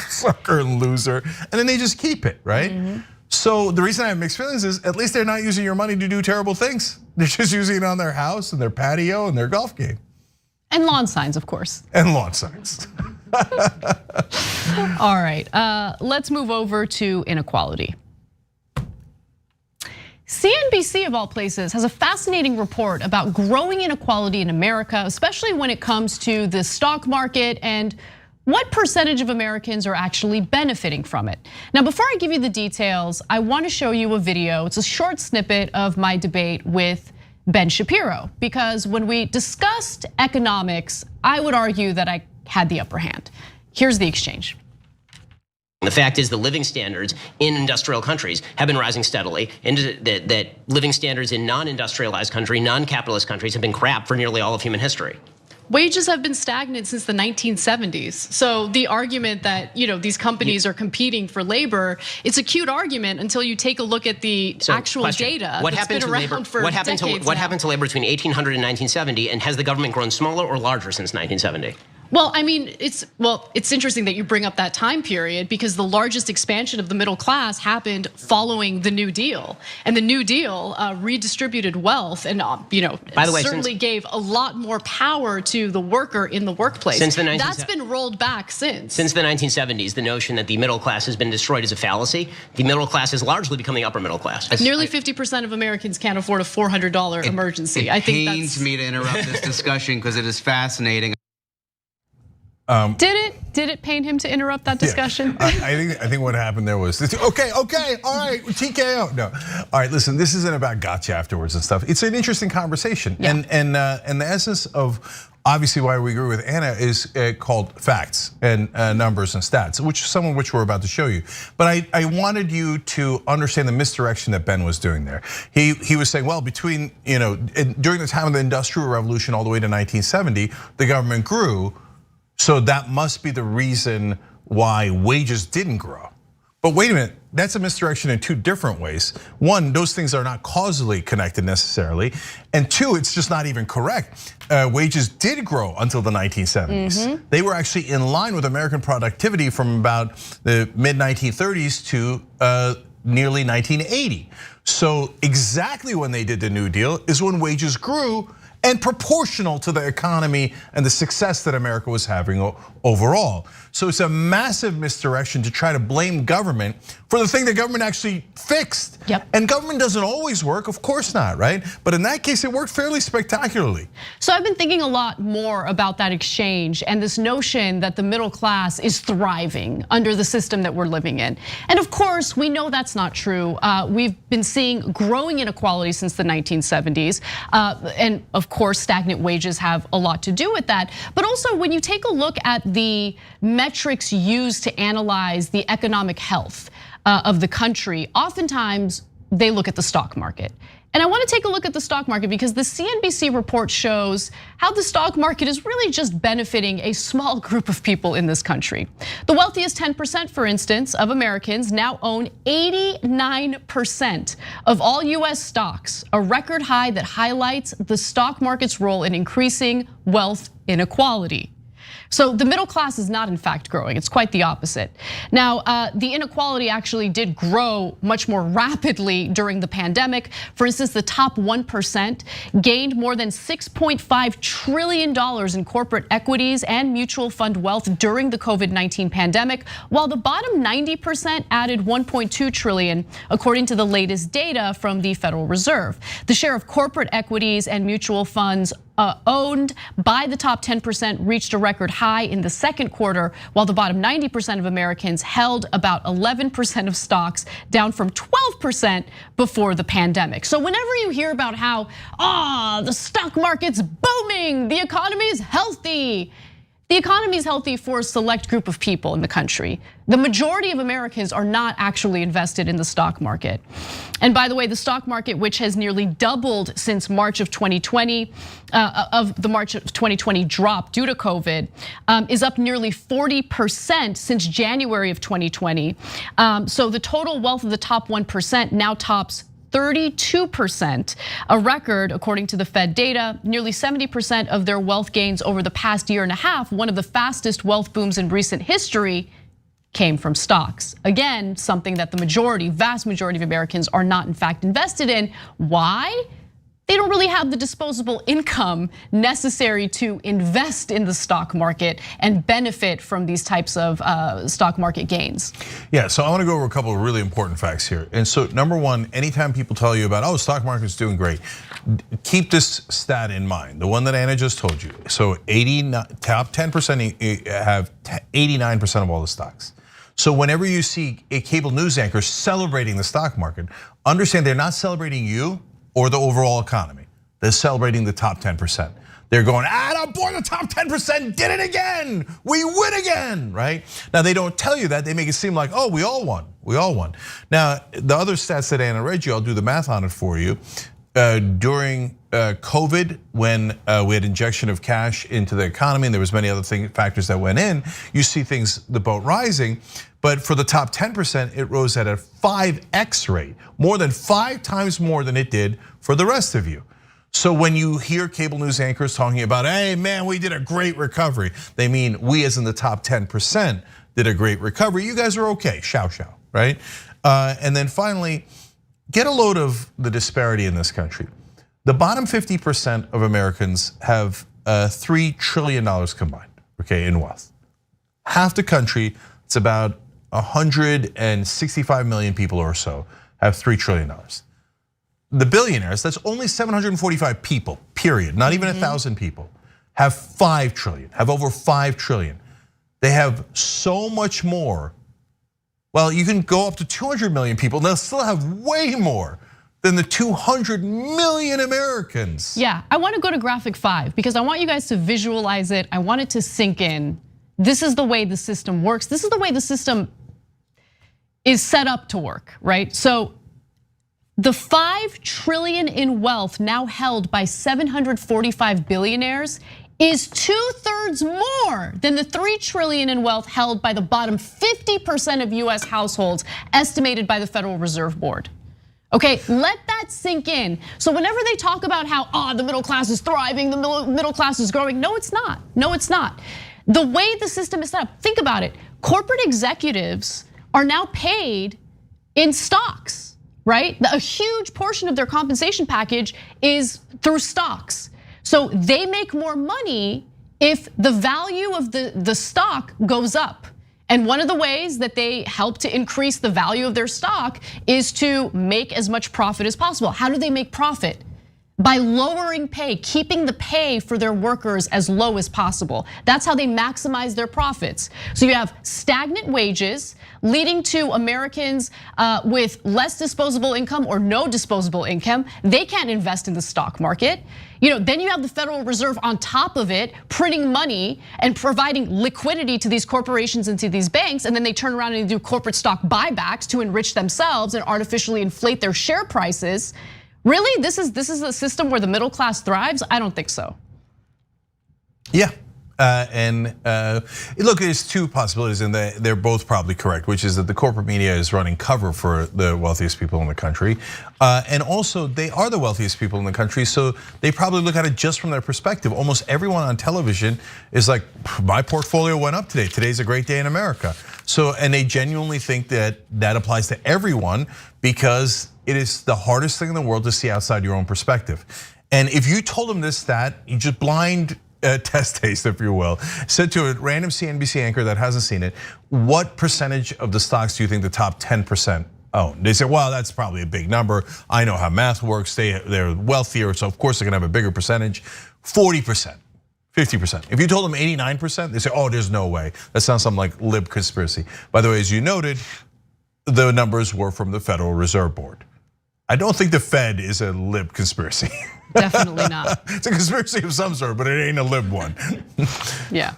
sucker and loser, and then they just keep it, right? So the reason I have mixed feelings is at least they're not using your money to do terrible things. They're just using it on their house and their patio and their golf game. And lawn signs, of course. And lawn signs. All right, let's move over to inequality. CNBC, of all places, has a fascinating report about growing inequality in America, especially when it comes to the stock market and what percentage of Americans are actually benefiting from it. Now, before I give you the details, I want to show you a video. It's a short snippet of my debate with Ben Shapiro, because when we discussed economics, I would argue that I had the upper hand. Here's the exchange. The fact is the living standards in industrial countries have been rising steadily, and that living standards in non-industrialized countries, non-capitalist countries have been crap for nearly all of human history. Wages have been stagnant since the 1970s. So the argument that these companies are competing for labor, it's a cute argument until you take a look at the actual data. What happened to labor? What happened to labor between 1800 and 1970? And has the government grown smaller or larger since 1970? Well, I mean, it's interesting that you bring up that time period, because the largest expansion of the middle class happened following the New Deal, and the New Deal redistributed wealth, and by the way, certainly gave a lot more power to the worker in the workplace. That's been rolled back since. Since the 1970s, the notion that the middle class has been destroyed is a fallacy. The middle class has largely become the upper middle class. Nearly 50% of Americans can't afford a $400 emergency. It pains me to interrupt this discussion because it is fascinating. Did it pain him to interrupt that discussion? Yeah. I think what happened there was okay, all right, TKO. No, all right. Listen, this isn't about gotcha afterwards and stuff. It's an interesting conversation, Yeah. and the essence of obviously why we agree with Anna is called facts and numbers and stats, some of which we're about to show you. But I wanted you to understand the misdirection that Ben was doing there. He was saying, well, between during the time of the Industrial Revolution all the way to 1970, the government grew. So that must be the reason why wages didn't grow. But wait a minute, that's a misdirection in two different ways. One, those things are not causally connected necessarily. And two, it's just not even correct. Wages did grow until the 1970s. They were actually in line with American productivity from about the mid 1930s to nearly 1980. So exactly when they did the New Deal is when wages grew, and proportional to the economy and the success that America was having overall. So it's a massive misdirection to try to blame government for the thing that government actually fixed. Yep. And government doesn't always work, of course not, right? But in that case, it worked fairly spectacularly. So I've been thinking a lot more about that exchange and this notion that the middle class is thriving under the system that we're living in. And of course, we know that's not true. We've been seeing growing inequality since the 1970s. And of course, stagnant wages have a lot to do with that. But also, when you take a look at the metrics used to analyze the economic health of the country, oftentimes they look at the stock market. And I want to take a look at the stock market because the CNBC report shows how the stock market is really just benefiting a small group of people in this country. The wealthiest 10%, for instance, of Americans now own 89% of all US stocks, a record high that highlights the stock market's role in increasing wealth inequality. So the middle class is not in fact growing, it's quite the opposite. Now, the inequality actually did grow much more rapidly during the pandemic. For instance, the top 1% gained more than $6.5 trillion in corporate equities and mutual fund wealth during the COVID-19 pandemic, while the bottom 90% added $1.2 trillion, according to the latest data from the Federal Reserve. The share of corporate equities and mutual funds owned by the top 10% reached a record high in the second quarter, while the bottom 90% of Americans held about 11% of stocks, down from 12% before the pandemic. So whenever you hear about how, the stock market's booming, the economy is healthy, the economy is healthy for a select group of people in the country. The majority of Americans are not actually invested in the stock market. And by the way, the stock market, which has nearly doubled since March of 2020, of the March of 2020 drop due to COVID, is up nearly 40% since January of 2020. So the total wealth of the top 1% now tops 32%, a record according to the Fed data. Nearly 70% of their wealth gains over the past year and a half, one of the fastest wealth booms in recent history, came from stocks. Again, something that the vast majority of Americans are not in fact invested in. Why? They don't really have the disposable income necessary to invest in the stock market and benefit from these types of stock market gains. Yeah, so I want to go over a couple of really important facts here. And so number one, anytime people tell you about, stock market's doing great, keep this stat in mind, the one that Anna just told you. So top 10% have 89% of all the stocks. So whenever you see a cable news anchor celebrating the stock market, understand they're not celebrating you or the overall economy. They're celebrating the top 10%. They're going, boy, the top 10% did it again. We win again, right? Now they don't tell you that, they make it seem like, we all won, we all won. Now, the other stats that Anna read you, I'll do the math on it for you. During COVID, when we had injection of cash into the economy and there was many other factors that went in, you see the boat rising. But for the top 10%, it rose at a 5x rate, more than 5 times more than it did for the rest of you. So when you hear cable news anchors talking about, hey man, we did a great recovery, they mean we as in the top 10% did a great recovery. You guys are okay, shout, right? And then finally, get a load of the disparity in this country. The bottom 50% of Americans have $3 trillion combined, in wealth. Half the country, it's about 165 million people or so, have $3 trillion. The billionaires, that's only 745 people, period, not even 1,000 people, have 5 trillion, have over 5 trillion. They have so much more. Well, you can go up to 200 million people, and they'll still have way more than the 200 million Americans. Yeah, I want to go to graphic 5 because I want you guys to visualize it. I want it to sink in. This is the way the system works. This is the way the system is set up to work, right? So the 5 trillion in wealth now held by 745 billionaires is 2/3 more than the 3 trillion in wealth held by the bottom 50% of US households estimated by the Federal Reserve Board. Okay, let that sink in. So whenever they talk about how the middle class is thriving, the middle class is growing, no, it's not. No, it's not. The way the system is set up, think about it. Corporate executives are now paid in stocks, right? A huge portion of their compensation package is through stocks. So they make more money if the value of the stock goes up. And one of the ways that they help to increase the value of their stock is to make as much profit as possible. How do they make profit? By lowering pay, keeping the pay for their workers as low as possible. That's how they maximize their profits. So you have stagnant wages leading to Americans with less disposable income or no disposable income. They can't invest in the stock market. Then you have the Federal Reserve on top of it, printing money and providing liquidity to these corporations and to these banks, and then they turn around and do corporate stock buybacks to enrich themselves and artificially inflate their share prices. Really, this is a system where the middle class thrives? I don't think so. Yeah, and look, there's 2 possibilities, and they're both probably correct, which is that the corporate media is running cover for the wealthiest people in the country, and also they are the wealthiest people in the country, so they probably look at it just from their perspective. Almost everyone on television is like, my portfolio went up today. Today's a great day in America. So, and they genuinely think that that applies to everyone because it is the hardest thing in the world to see outside your own perspective. And if you told them this stat, you just blind test taste, if you will, said to a random CNBC anchor that hasn't seen it, what percentage of the stocks do you think the top 10% own? They say, well, that's probably a big number. I know how math works. They're wealthier, so of course they're gonna have a bigger percentage. 40%. 50%. If you told them 89%, they say, oh, there's no way. That sounds something like lib conspiracy. By the way, as you noted, the numbers were from the Federal Reserve Board. I don't think the Fed is a lib conspiracy. Definitely not. It's a conspiracy of some sort, but it ain't a lib one. Yeah.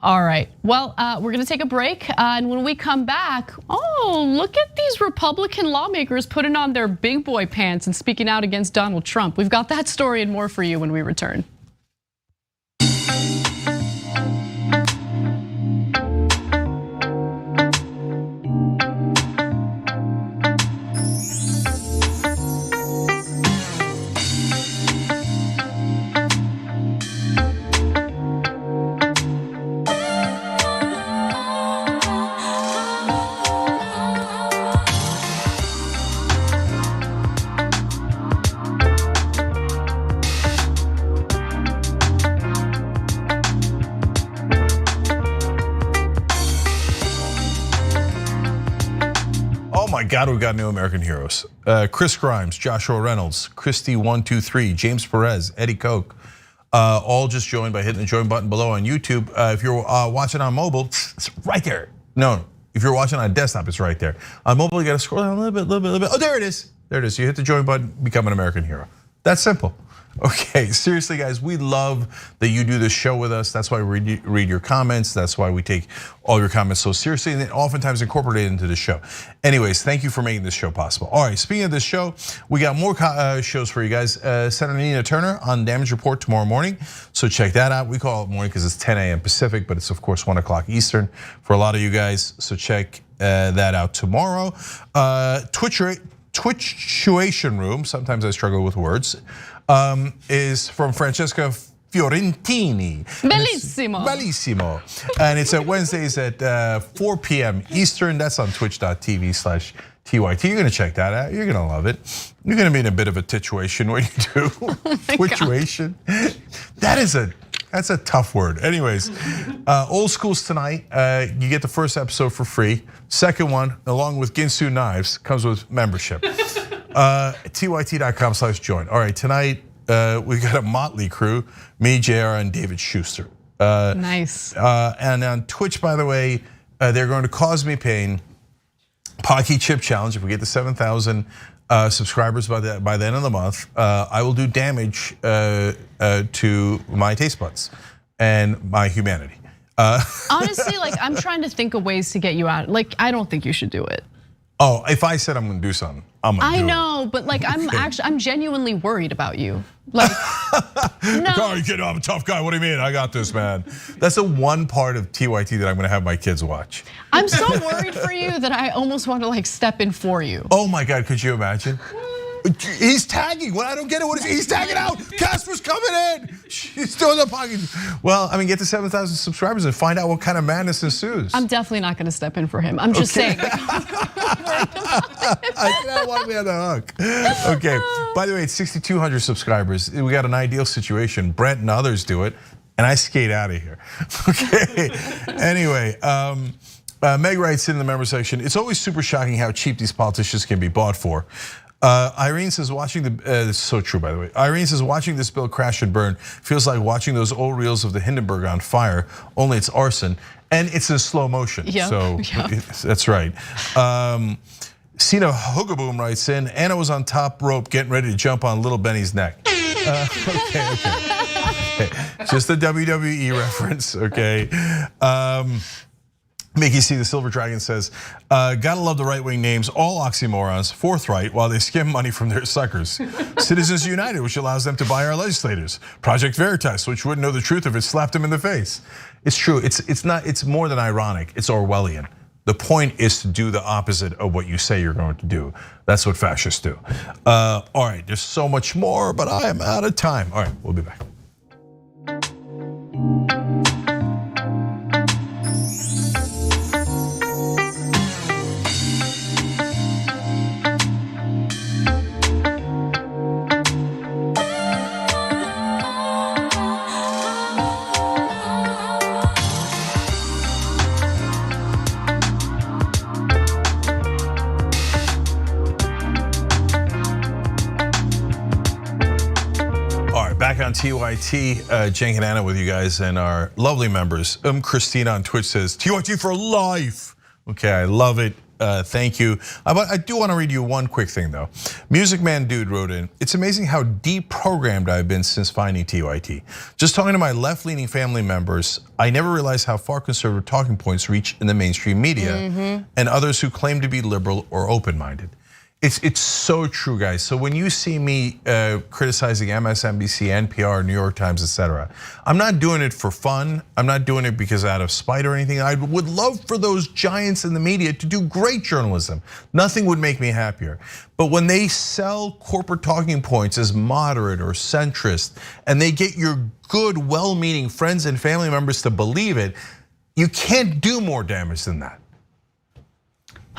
All right, well, we're gonna take a break, and when we come back, look at these Republican lawmakers putting on their big boy pants and speaking out against Donald Trump. We've got that story and more for you when we return. God, we've got new American heroes. Chris Grimes, Joshua Reynolds, Christy123, James Perez, Eddie Koch, all just joined by hitting the join button below on YouTube. If you're watching on mobile, it's right there. No, if you're watching on desktop, it's right there. On mobile, you gotta scroll down a little bit. Oh, there it is. There it is. You hit the join button, become an American hero. That's simple. Okay, seriously guys, we love that you do this show with us. That's why we read your comments. That's why we take all your comments so seriously and then oftentimes incorporate it into the show. Anyways, thank you for making this show possible. All right, speaking of this show, we got more shows for you guys. Senator Nina Turner on Damage Report tomorrow morning. So check that out. We call it morning because it's 10 a.m. Pacific, but it's of course 1 o'clock Eastern for a lot of you guys. So check that out tomorrow. Twitchuation Room, sometimes I struggle with words, is from Francesca Fiorentini. Bellissimo. Bellissimo. And it's at Wednesdays at 4 p.m. Eastern. That's on twitch.tv/TYT. You're gonna check that out. You're gonna love it. You're gonna be in a bit of a tituation when you do. Twitchuation. That's a tough word. Anyways, Old Schools tonight. You get the first episode for free. Second one, along with Ginsu knives, comes with membership. TYT.com/join. All right, tonight we got a motley crew. Me, JR, and David Schuster. Nice. And on Twitch, by the way, they're going to cause me pain. Pocky Chip Challenge. If we get to 7,000 subscribers by the end of the month, I will do damage to my taste buds and my humanity. Honestly, like I'm trying to think of ways to get you out. Like I don't think you should do it. Oh, if I said I'm gonna do something, I'm gonna do it. I know, but like I'm genuinely worried about you. Like, no. Oh, you kidding? I'm a tough guy. What do you mean? I got this, man. That's the one part of TYT that I'm gonna have my kids watch. I'm so worried for you that I almost want to like step in for you. Oh my God, could you imagine? He's tagging. What I don't get it. What is he's tagging out? Casper's coming in. She's doing the pocket. Well, I mean, get to 7,000 subscribers and find out what kind of madness ensues. I'm definitely not going to step in for him. I'm just saying. I don't want me on the hook. Okay. By the way, it's 6,200 subscribers. We got an ideal situation. Brent and others do it, and I skate out of here. Okay. Anyway. Meg writes in the member section, it's always super shocking how cheap these politicians can be bought for. Irene says, this is so true, by the way. Irene says, watching this bill crash and burn feels like watching those old reels of the Hindenburg on fire, only it's arson, and it's in slow motion. Yep. So that's right. Sina Hogaboom writes in, Anna was on top rope getting ready to jump on little Benny's neck. Okay. Just a WWE reference, okay. Mickey C. the Silver Dragon says, gotta love the right-wing names, all oxymorons, forthright, while they skim money from their suckers. Citizens United, which allows them to buy our legislators. Project Veritas, which wouldn't know the truth if it slapped them in the face. It's true, it's more than ironic, it's Orwellian. The point is to do the opposite of what you say you're going to do. That's what fascists do. All right, there's so much more, but I am out of time. All right, we'll be back. Back on TYT, Cenk and Anna with you guys and our lovely members. Christina on Twitch says, TYT for life. Okay, I love it. Thank you. I do want to read you one quick thing though. Music Man Dude wrote in, it's amazing how deprogrammed I've been since finding TYT. Just talking to my left-leaning family members, I never realized how far conservative talking points reach in the mainstream media and others who claim to be liberal or open-minded. It's so true, guys. So when you see me criticizing MSNBC, NPR, New York Times, etc., I'm not doing it for fun. I'm not doing it because out of spite or anything. I would love for those giants in the media to do great journalism. Nothing would make me happier. But when they sell corporate talking points as moderate or centrist, and they get your good, well-meaning friends and family members to believe it, you can't do more damage than that.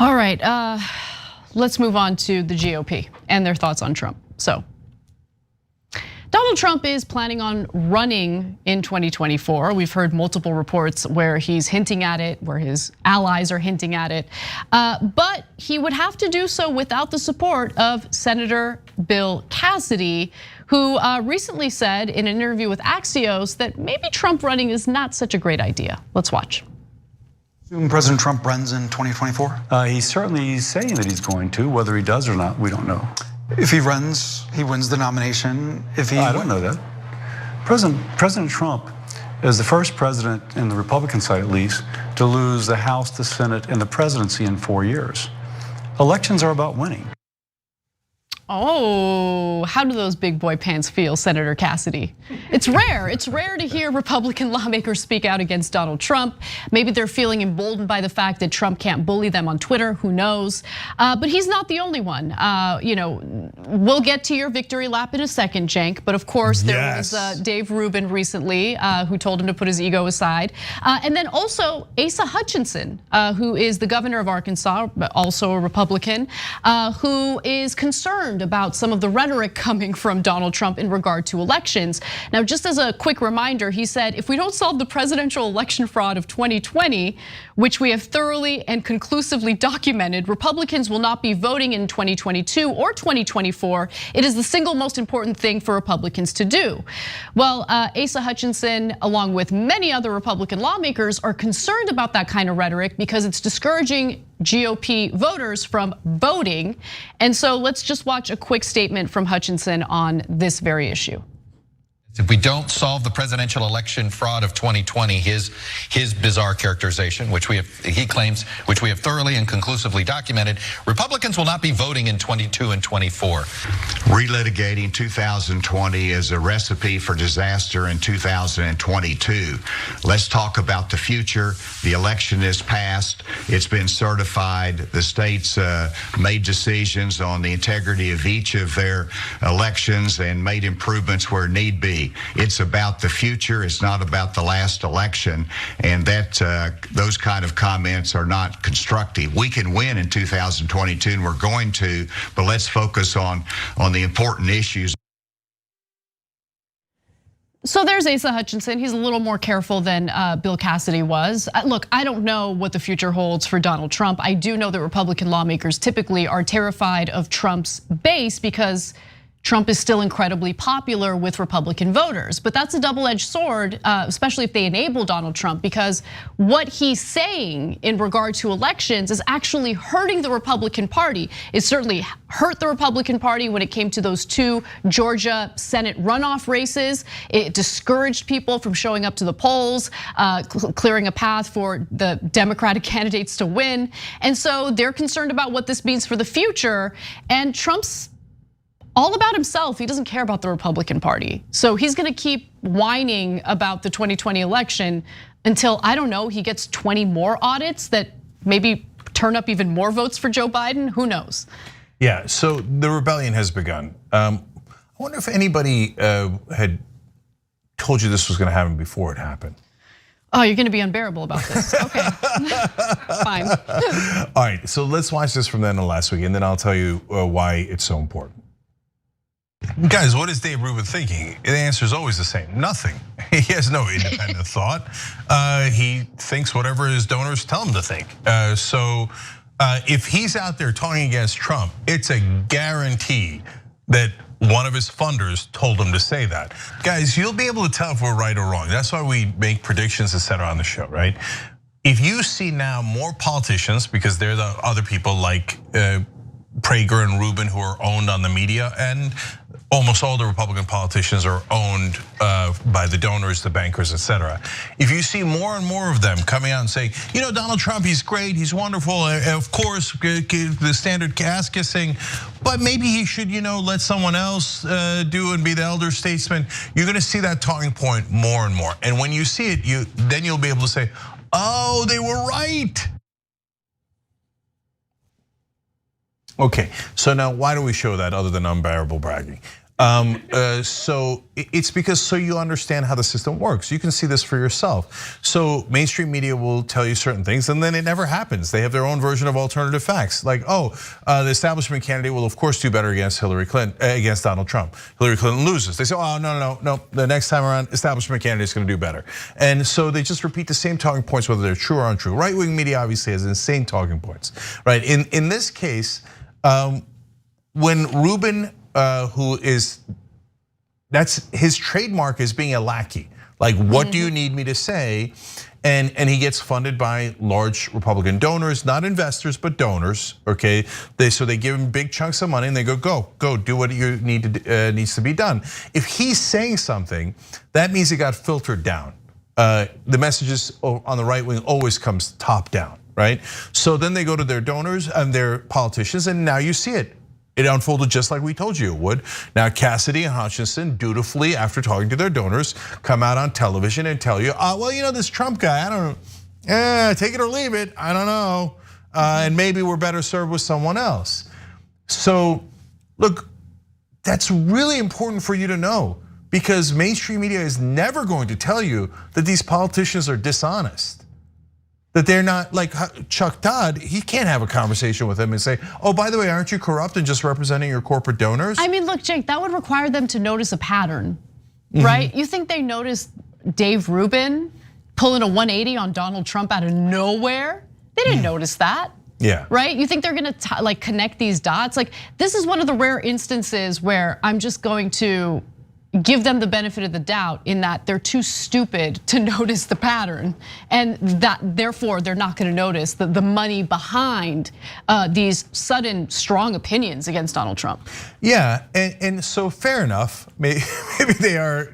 All right. Let's move on to the GOP and their thoughts on Trump. So, Donald Trump is planning on running in 2024. We've heard multiple reports where he's hinting at it, where his allies are hinting at it. But he would have to do so without the support of Senator Bill Cassidy, who recently said in an interview with Axios that maybe Trump running is not such a great idea. Let's watch. Assume President Trump runs in 2024? He's certainly saying that he's going to. Whether he does or not, we don't know. If he runs, he wins the nomination. If he, I don't know that. President Trump is the first president in the Republican side, at least, to lose the House, the Senate, and the presidency in 4 years. Elections are about winning. Oh, how do those big boy pants feel, Senator Cassidy? It's rare to hear Republican lawmakers speak out against Donald Trump. Maybe they're feeling emboldened by the fact that Trump can't bully them on Twitter, who knows? But he's not the only one. We'll get to your victory lap in a second, Cenk. But of course, there was Dave Rubin recently who told him to put his ego aside. And then also Asa Hutchinson, who is the governor of Arkansas, but also a Republican, who is concerned concerned about some of the rhetoric coming from Donald Trump in regard to elections. Now, just as a quick reminder, he said, if we don't solve the presidential election fraud of 2020, which we have thoroughly and conclusively documented, Republicans will not be voting in 2022 or 2024. It is the single most important thing for Republicans to do. Well, Asa Hutchinson, along with many other Republican lawmakers, are concerned about that kind of rhetoric because it's discouraging GOP voters from voting. And so let's just watch a quick statement from Hutchinson on this very issue. If we don't solve the presidential election fraud of 2020, his bizarre characterization, which he claims, which we have thoroughly and conclusively documented, Republicans will not be voting in 22 and 24. Relitigating 2020 is a recipe for disaster in 2022. Let's talk about the future. The election is passed. It's been certified. The states made decisions on the integrity of each of their elections and made improvements where need be. It's about the future. It's not about the last election, and that those kind of comments are not constructive. We can win in 2022, and we're going to, but let's focus on the important issues. So there's Asa Hutchinson. He's a little more careful than Bill Cassidy was. Look, I don't know what the future holds for Donald Trump. I do know that Republican lawmakers typically are terrified of Trump's base because Trump is still incredibly popular with Republican voters. But that's a double-edged sword, especially if they enable Donald Trump, because what he's saying in regard to elections is actually hurting the Republican Party. It certainly hurt the Republican Party when it came to those 2 Georgia Senate runoff races. It discouraged people from showing up to the polls, clearing a path for the Democratic candidates to win. And so they're concerned about what this means for the future. And Trump's all about himself. He doesn't care about the Republican Party. So he's gonna keep whining about the 2020 election until, I don't know, he gets 20 more audits that maybe turn up even more votes for Joe Biden. Who knows? Yeah, so the rebellion has begun. I wonder if anybody had told you this was gonna happen before it happened. Oh, you're gonna be unbearable about this. Okay, fine. All right, so let's watch this from the end of last week, and then I'll tell you why it's so important. Guys, what is Dave Rubin thinking? The answer is always the same, nothing. He has no independent thought. He thinks whatever his donors tell him to think. So if he's out there talking against Trump, it's a guarantee that one of his funders told him to say that. Guys, you'll be able to tell if we're right or wrong. That's why we make predictions, etc. on the show, right? If you see now more politicians, because they're the other people like Prager and Rubin who are owned on the media, and almost all the Republican politicians are owned by the donors, the bankers, etc. If you see more and more of them coming out and saying, you know, Donald Trump, he's great, he's wonderful, of course, the standard ass kissing, but maybe he should, let someone else do and be the elder statesman. You're gonna see that talking point more and more. And when you see it, then you'll be able to say, oh, they were right. Okay, so now why do we show that other than unbearable bragging? So it's because so you understand how the system works. You can see this for yourself. So mainstream media will tell you certain things and then it never happens. They have their own version of alternative facts. Like, the establishment candidate will of course do better against against Donald Trump. Hillary Clinton loses. They say, oh, no. The next time around, establishment candidate's gonna do better. And so they just repeat the same talking points, whether they're true or untrue. Right-wing media obviously has insane talking points, right? In this case, when Rubin, that's his trademark is being a lackey. Like, what do you need me to say? And he gets funded by large Republican donors, not investors, but donors. Okay, so they give him big chunks of money and they go do what you needs to be done. If he's saying something, that means it got filtered down. The messages on the right wing always comes top down, right? So then they go to their donors and their politicians, and now you see it. It unfolded just like we told you it would. Now Cassidy and Hutchinson dutifully, after talking to their donors, come out on television and tell you, well, this Trump guy, I don't know, take it or leave it, I don't know. And maybe we're better served with someone else. So look, that's really important for you to know, because mainstream media is never going to tell you that these politicians are dishonest. That they're not like Chuck Todd, he can't have a conversation with him and say, oh, by the way, aren't you corrupt and just representing your corporate donors? I mean, look, Jake, that would require them to notice a pattern, right? You think they noticed Dave Rubin pulling a 180 on Donald Trump out of nowhere? They didn't notice that. Yeah. Right? You think they're gonna like connect these dots? Like, this is one of the rare instances where I'm just going to give them the benefit of the doubt in that they're too stupid to notice the pattern, and that therefore they're not gonna notice the money behind these sudden strong opinions against Donald Trump. Yeah, and so fair enough, maybe they are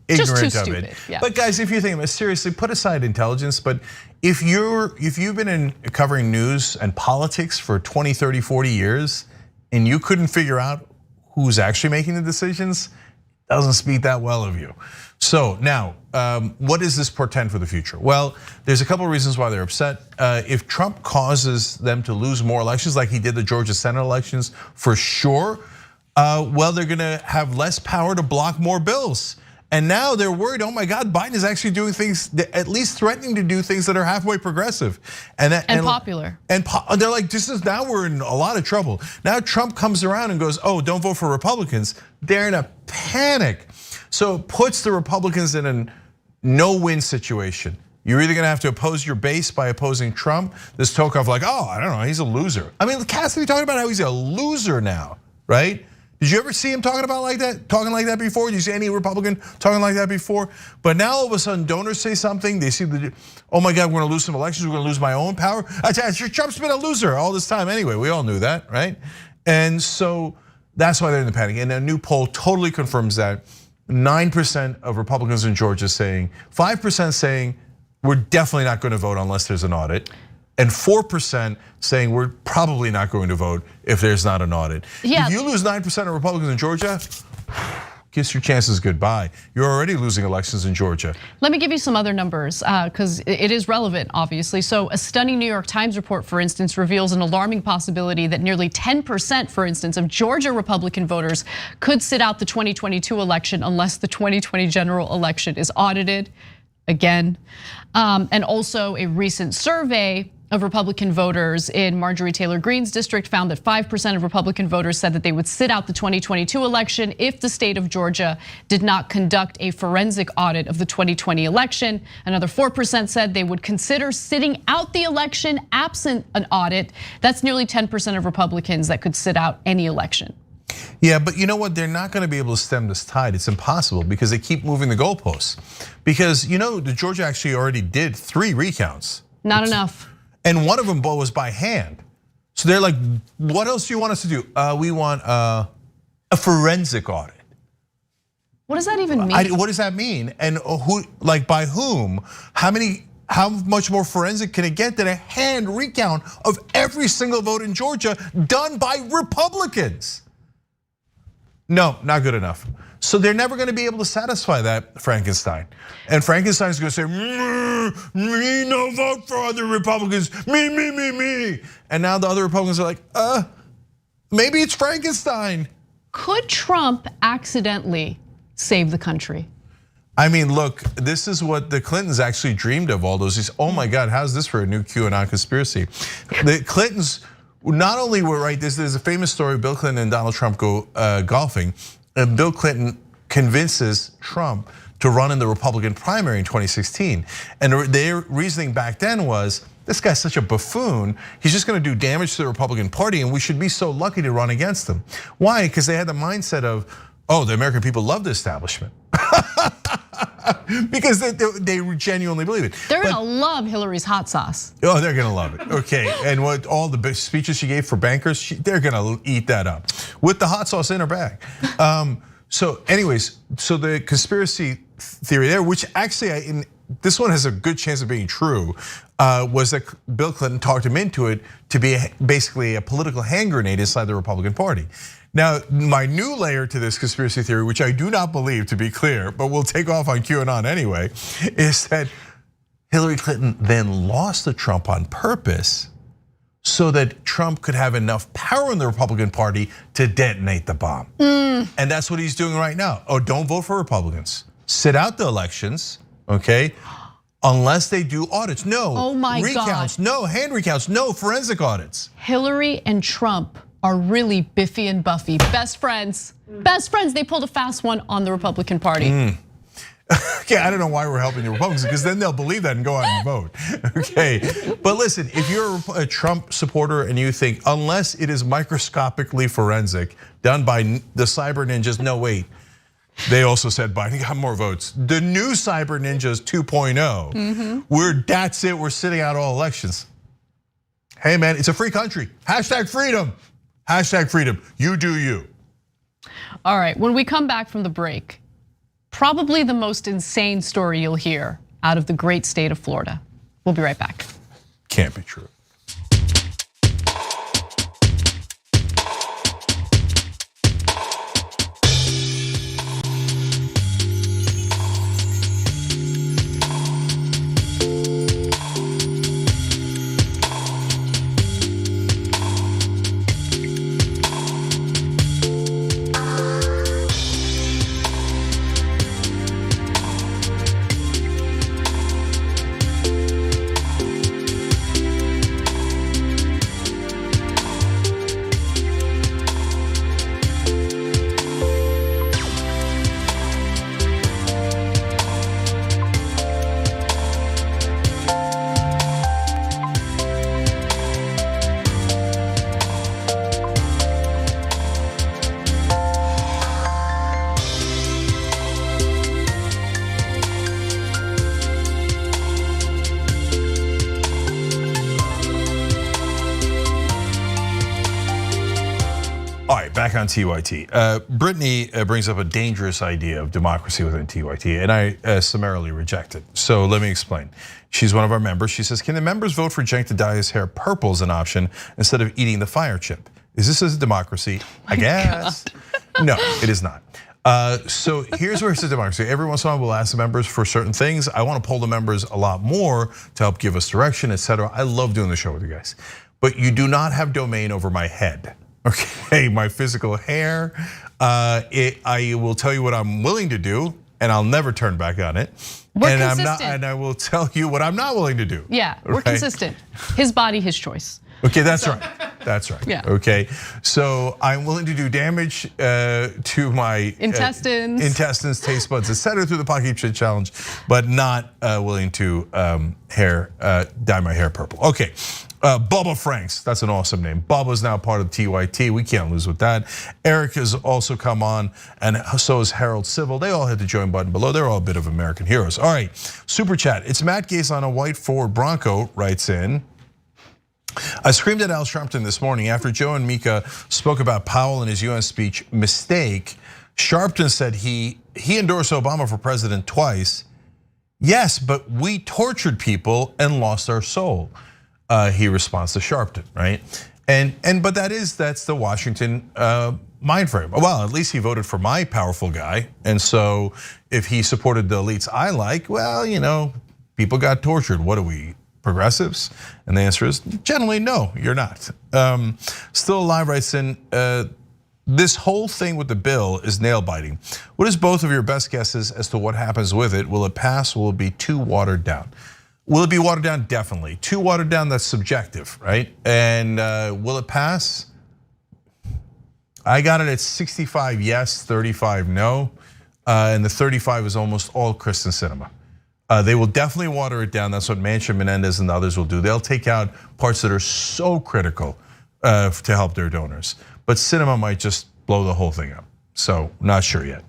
ignorant of it. Yeah. But guys, if you think of it seriously, put aside intelligence, but if you've been covering news and politics for 20, 30, 40 years, and you couldn't figure out who's actually making the decisions, doesn't speak that well of you. So now, what does this portend for the future? Well, there's a couple of reasons why they're upset. If Trump causes them to lose more elections like he did the Georgia Senate elections, for sure, well, they're gonna have less power to block more bills. And now they're worried, oh my God, Biden is actually doing things, at least threatening to do things that are halfway progressive. And popular. And they're like, now we're in a lot of trouble. Now Trump comes around and goes, oh, don't vote for Republicans. They're in a panic. So it puts the Republicans in a no-win situation. You're either gonna have to oppose your base by opposing Trump. This talk of like, oh, I don't know, he's a loser. I mean, Cassidy talking about how he's a loser now, right? Did you ever see him talking like that before? Did you see any Republican talking like that before? But now all of a sudden donors say something, they see oh my God, we're gonna lose some elections, we're gonna lose my own power. Trump's been a loser all this time anyway, we all knew that, right? And so that's why they're in the panic. And a new poll totally confirms that. 9% of Republicans in Georgia saying, 5% saying, we're definitely not gonna vote unless there's an audit. And 4% saying we're probably not going to vote if there's not an audit. Yeah. If you lose 9% of Republicans in Georgia, kiss your chances goodbye. You're already losing elections in Georgia. Let me give you some other numbers, because it is relevant, obviously. So a stunning New York Times report, for instance, reveals an alarming possibility that nearly 10%, for instance, of Georgia Republican voters could sit out the 2022 election unless the 2020 general election is audited again. And also a recent survey of Republican voters in Marjorie Taylor Greene's district found that 5% of Republican voters said that they would sit out the 2022 election if the state of Georgia did not conduct a forensic audit of the 2020 election. Another 4% said they would consider sitting out the election absent an audit. That's nearly 10% of Republicans that could sit out any election. Yeah, but you know what? They're not gonna be able to stem this tide. It's impossible because they keep moving the goalposts. Because the Georgia actually already did 3 recounts. Not enough. And one of them was by hand. So they're like, what else do you want us to do? We want a forensic audit. What does that even mean? What does that mean? And who, like by whom? How much more forensic can it get than a hand recount of every single vote in Georgia done by Republicans? No, not good enough. So they're never gonna be able to satisfy that Frankenstein. And Frankenstein's gonna say, me, no vote for other Republicans, me. And now the other Republicans are like, maybe it's Frankenstein. Could Trump accidentally save the country? I mean, look, this is what the Clintons actually dreamed of all those years. Oh my God, how's this for a new QAnon conspiracy? The Clintons not only were right, there's a famous story, Bill Clinton and Donald Trump go golfing, and Bill Clinton convinces Trump to run in the Republican primary in 2016. And their reasoning back then was, this guy's such a buffoon, he's just gonna do damage to the Republican Party and we should be so lucky to run against him. Why? Because they had the mindset of, oh, the American people love the establishment. Because they genuinely believe it. They're gonna love Hillary's hot sauce. Oh, they're gonna love it, okay. And what all the speeches she gave for bankers, they're gonna eat that up. With the hot sauce in her bag. So anyways, so the conspiracy theory there, which actually, this one has a good chance of being true, was that Bill Clinton talked him into it to be basically a political hand grenade inside the Republican Party. Now, my new layer to this conspiracy theory, which I do not believe, to be clear, but we'll take off on QAnon anyway, is that Hillary Clinton then lost to Trump on purpose so that Trump could have enough power in the Republican Party to detonate the bomb. And that's what he's doing right now. Oh, don't vote for Republicans. Sit out the elections, okay? Unless they do audits. No. Oh my recounts. God. No hand recounts. No forensic audits. Hillary and Trump are really Biffy and Buffy, best friends. Best friends. They pulled a fast one on the Republican Party. Okay, I don't know why we're helping the Republicans, because then they'll believe that and go out and vote. Okay, but listen, if you're a Trump supporter and you think unless it is microscopically forensic, done by the cyber ninjas, no wait. They also said Biden got more votes. The new cyber ninjas 2.0, that's it, we're sitting out all elections. Hey man, it's a free country. Hashtag freedom. Hashtag freedom. You do you. All right, when we come back from the break, probably the most insane story you'll hear out of the great state of Florida. We'll be right back. Can't be true. Back on TYT. Brittany brings up a dangerous idea of democracy within TYT, and I summarily reject it. So let me explain. She's one of our members. She says, can the members vote for Cenk to dye his hair purple as an option instead of eating the fire chip? Is this a democracy? I guess. No, it is not. So here's where it's a democracy. Every once in a while we'll ask the members for certain things. I want to poll the members a lot more to help give us direction, etc. I love doing the show with you guys. But you do not have domain over my head. Okay, my physical hair. I will tell you what I'm willing to do, and I'll never turn back on it. We're and consistent. and I will tell you what I'm not willing to do. Yeah, we're consistent. His body, his choice. Okay, that's right. That's right. Yeah. Okay, so I'm willing to do damage to my intestines, taste buds, etc. through the Pocket Chip Challenge, but not willing to dye my hair purple. Okay. Bubba Franks, that's an awesome name. Bubba's now part of TYT, we can't lose with that. Eric has also come on, and so is Harold Civil. They all hit the join button below. They're all a bit of American heroes. All right, super chat. It's Matt Gase on a white Ford Bronco, writes in. I screamed at Al Sharpton this morning after Joe and Mika spoke about Powell in his UN speech mistake. Sharpton said he endorsed Obama for president twice. Yes, but we tortured people and lost our soul. He responds to Sharpton, right? But that's the Washington mind frame. Well, at least he voted for my powerful guy, and so if he supported the elites I like, well, people got tortured. What are we, progressives? And the answer is generally no, you're not. Still Alive writes in. This whole thing with the bill is nail biting. What is both of your best guesses as to what happens with it? Will it pass? Will it be too watered down? Will it be watered down? Definitely. Too watered down, that's subjective, right? And will it pass? I got it at 65 yes, 35 no. And the 35 is almost all Kristen Sinema. They will definitely water it down. That's what Manchin, Menendez, and others will do. They'll take out parts that are so critical to help their donors. But Sinema might just blow the whole thing up. So, not sure yet.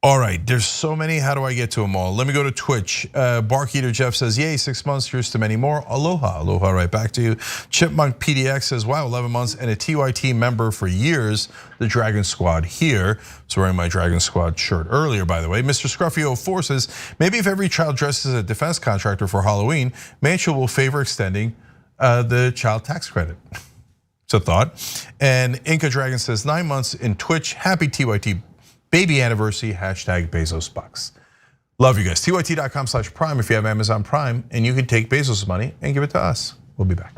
All right, there's so many. How do I get to them all? Let me go to Twitch. Barkeeter Jeff says, yay, 6 months, here's to many more. Aloha, aloha right back to you. Chipmunk PDX says, wow, 11 months and a TYT member for years. The Dragon Squad here. So wearing my Dragon Squad shirt earlier, by the way. Mr. Scruffy04 says, maybe if every child dresses as a defense contractor for Halloween, Manchin will favor extending the child tax credit. It's a thought. And Inca Dragon says, 9 months in Twitch, happy TYT baby anniversary, hashtag Bezos bucks. Love you guys. TYT.com/Prime if you have Amazon Prime, and you can take Bezos' money and give it to us. We'll be back.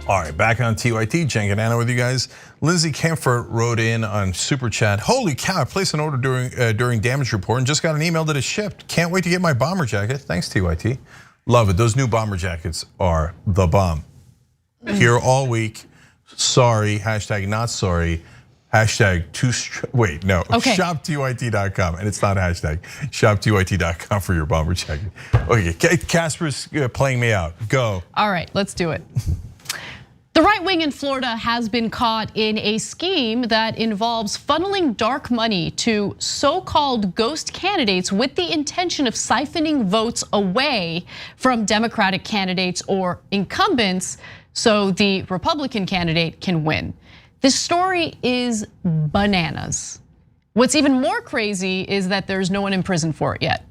All right, back on TYT, Jen and Anna with you guys. Lindsay Camphor wrote in on Super Chat, holy cow, I placed an order during damage report and just got an email that it's shipped. Can't wait to get my bomber jacket. Thanks, TYT. Love it, those new bomber jackets are the bomb. Here all week, sorry, hashtag not sorry, hashtag wait, no, okay. shoptyt.com, and it's not a hashtag, shoptyt.com for your bomber jacket. Okay, Casper's playing me out, go. All right, let's do it. The right wing in Florida has been caught in a scheme that involves funneling dark money to so-called ghost candidates with the intention of siphoning votes away from Democratic candidates or incumbents so the Republican candidate can win. This story is bananas. What's even more crazy is that there's no one in prison for it yet.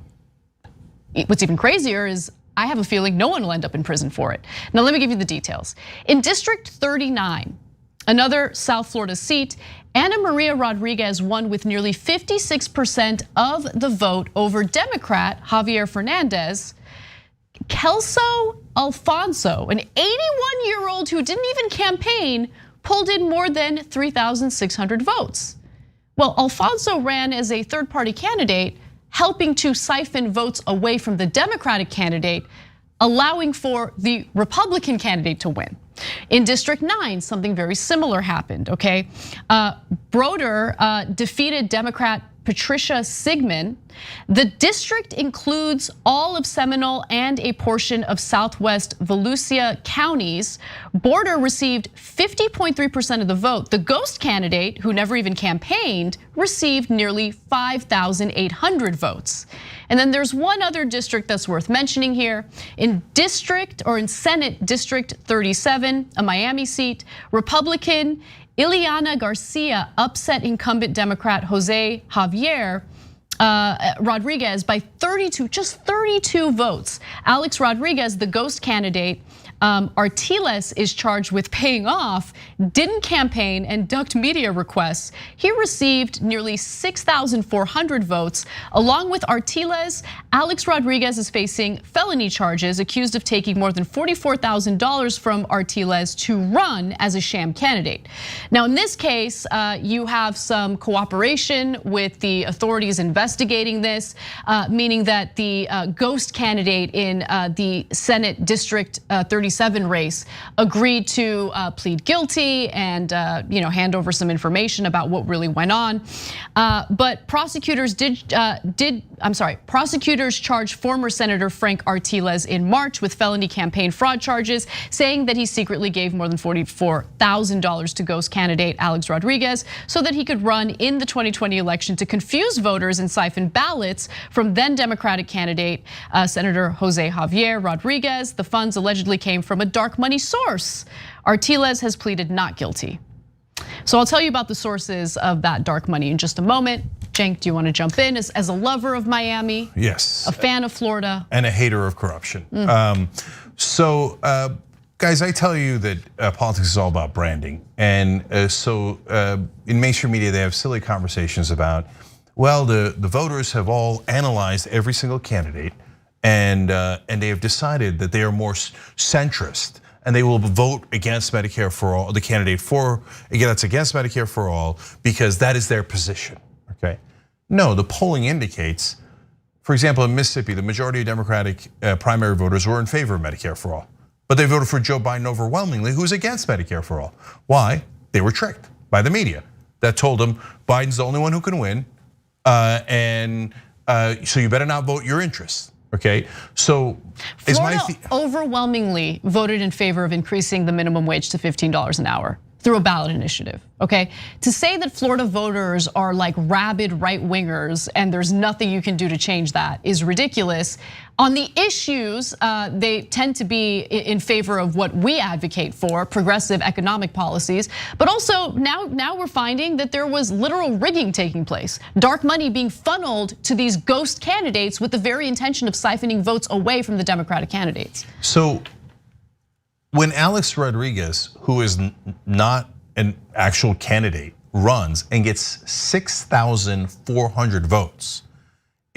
What's even crazier is I have a feeling no one will end up in prison for it. Now let me give you the details. In District 39, another South Florida seat, Ana Maria Rodriguez won with nearly 56% of the vote over Democrat Javier Fernandez. Kelso Alfonso, an 81-year-old who didn't even campaign, pulled in more than 3,600 votes. Well, Alfonso ran as a third-party candidate, helping to siphon votes away from the Democratic candidate, allowing for the Republican candidate to win. In District 9, something very similar happened, okay? Broder defeated Democrat Patricia Sigmund. The district includes all of Seminole and a portion of Southwest Volusia counties. Broder received 50.3% of the vote. The ghost candidate, who never even campaigned, received nearly 5,800 votes. And then there's one other district that's worth mentioning here. In Senate District 37, a Miami seat, Republican Ileana Garcia upset incumbent Democrat Jose Javier Rodriguez by just 32 votes. Alex Rodriguez, the ghost candidate, Artiles is charged with paying off, didn't campaign and ducked media requests. He received nearly 6,400 votes. Along with Artiles, Alex Rodriguez is facing felony charges, accused of taking more than $44,000 from Artiles to run as a sham candidate. Now in this case, you have some cooperation with the authorities investigating this, meaning that the ghost candidate in the Senate District 37 race agreed to plead guilty and hand over some information about what really went on. But prosecutors prosecutors charged former Senator Frank Artiles in March with felony campaign fraud charges, saying that he secretly gave more than $44,000 to ghost candidate Alex Rodriguez so that he could run in the 2020 election to confuse voters and siphon ballots from then Democratic candidate Senator Jose Javier Rodriguez. The funds allegedly came from a dark money source. Artiles has pleaded not guilty. So I'll tell you about the sources of that dark money in just a moment. Cenk, do you want to jump in as a lover of Miami? Yes. A fan of Florida. And a hater of corruption. Guys, I tell you that politics is all about branding. And so in mainstream media, they have silly conversations about, well, the voters have all analyzed every single candidate and they have decided that they are more centrist and they will vote against Medicare for all, the candidate that's against Medicare for all, because that is their position, okay? No, the polling indicates, for example, in Mississippi, the majority of Democratic primary voters were in favor of Medicare for all, but they voted for Joe Biden overwhelmingly, who's against Medicare for all. Why? They were tricked by the media that told them Biden's the only one who can win, so you better not vote your interests. Okay, so Florida overwhelmingly voted in favor of increasing the minimum wage to $15 an hour through a ballot initiative, okay? To say that Florida voters are like rabid right-wingers and there's nothing you can do to change that is ridiculous. On the issues, they tend to be in favor of what we advocate for, progressive economic policies. But also now we're finding that there was literal rigging taking place. Dark money being funneled to these ghost candidates with the very intention of siphoning votes away from the Democratic candidates. So when Alex Rodriguez, who is not an actual candidate, runs and gets 6,400 votes,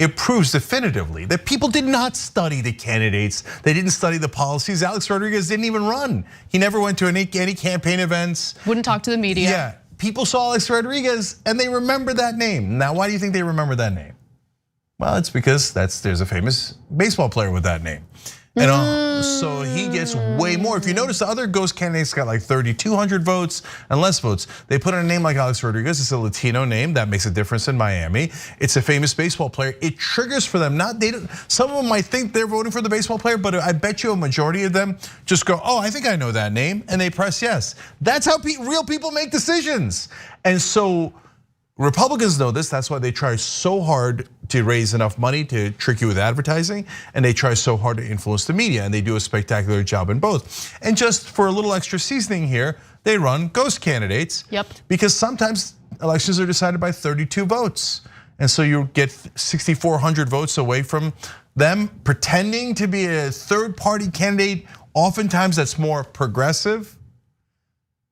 it proves definitively that people did not study the candidates. They didn't study the policies. Alex Rodriguez didn't even run. He never went to any campaign events. Wouldn't talk to the media. Yeah, people saw Alex Rodriguez and they remember that name. Now, why do you think they remember that name? Well, it's because there's a famous baseball player with that name. And so he gets way more. If you notice, the other ghost candidates got like 3,200 votes and less votes. They put in a name like Alex Rodriguez. It's a Latino name that makes a difference in Miami. It's a famous baseball player. It triggers for them. Some of them might think they're voting for the baseball player, but I bet you a majority of them just go, "Oh, I think I know that name," and they press yes. That's how real people make decisions. And so Republicans know this. That's why they try so hard to raise enough money to trick you with advertising, and they try so hard to influence the media, and they do a spectacular job in both. And just for a little extra seasoning here, they run ghost candidates. Yep. Because sometimes elections are decided by 32 votes. And so you get 6,400 votes away from them pretending to be a third party candidate. Oftentimes that's more progressive.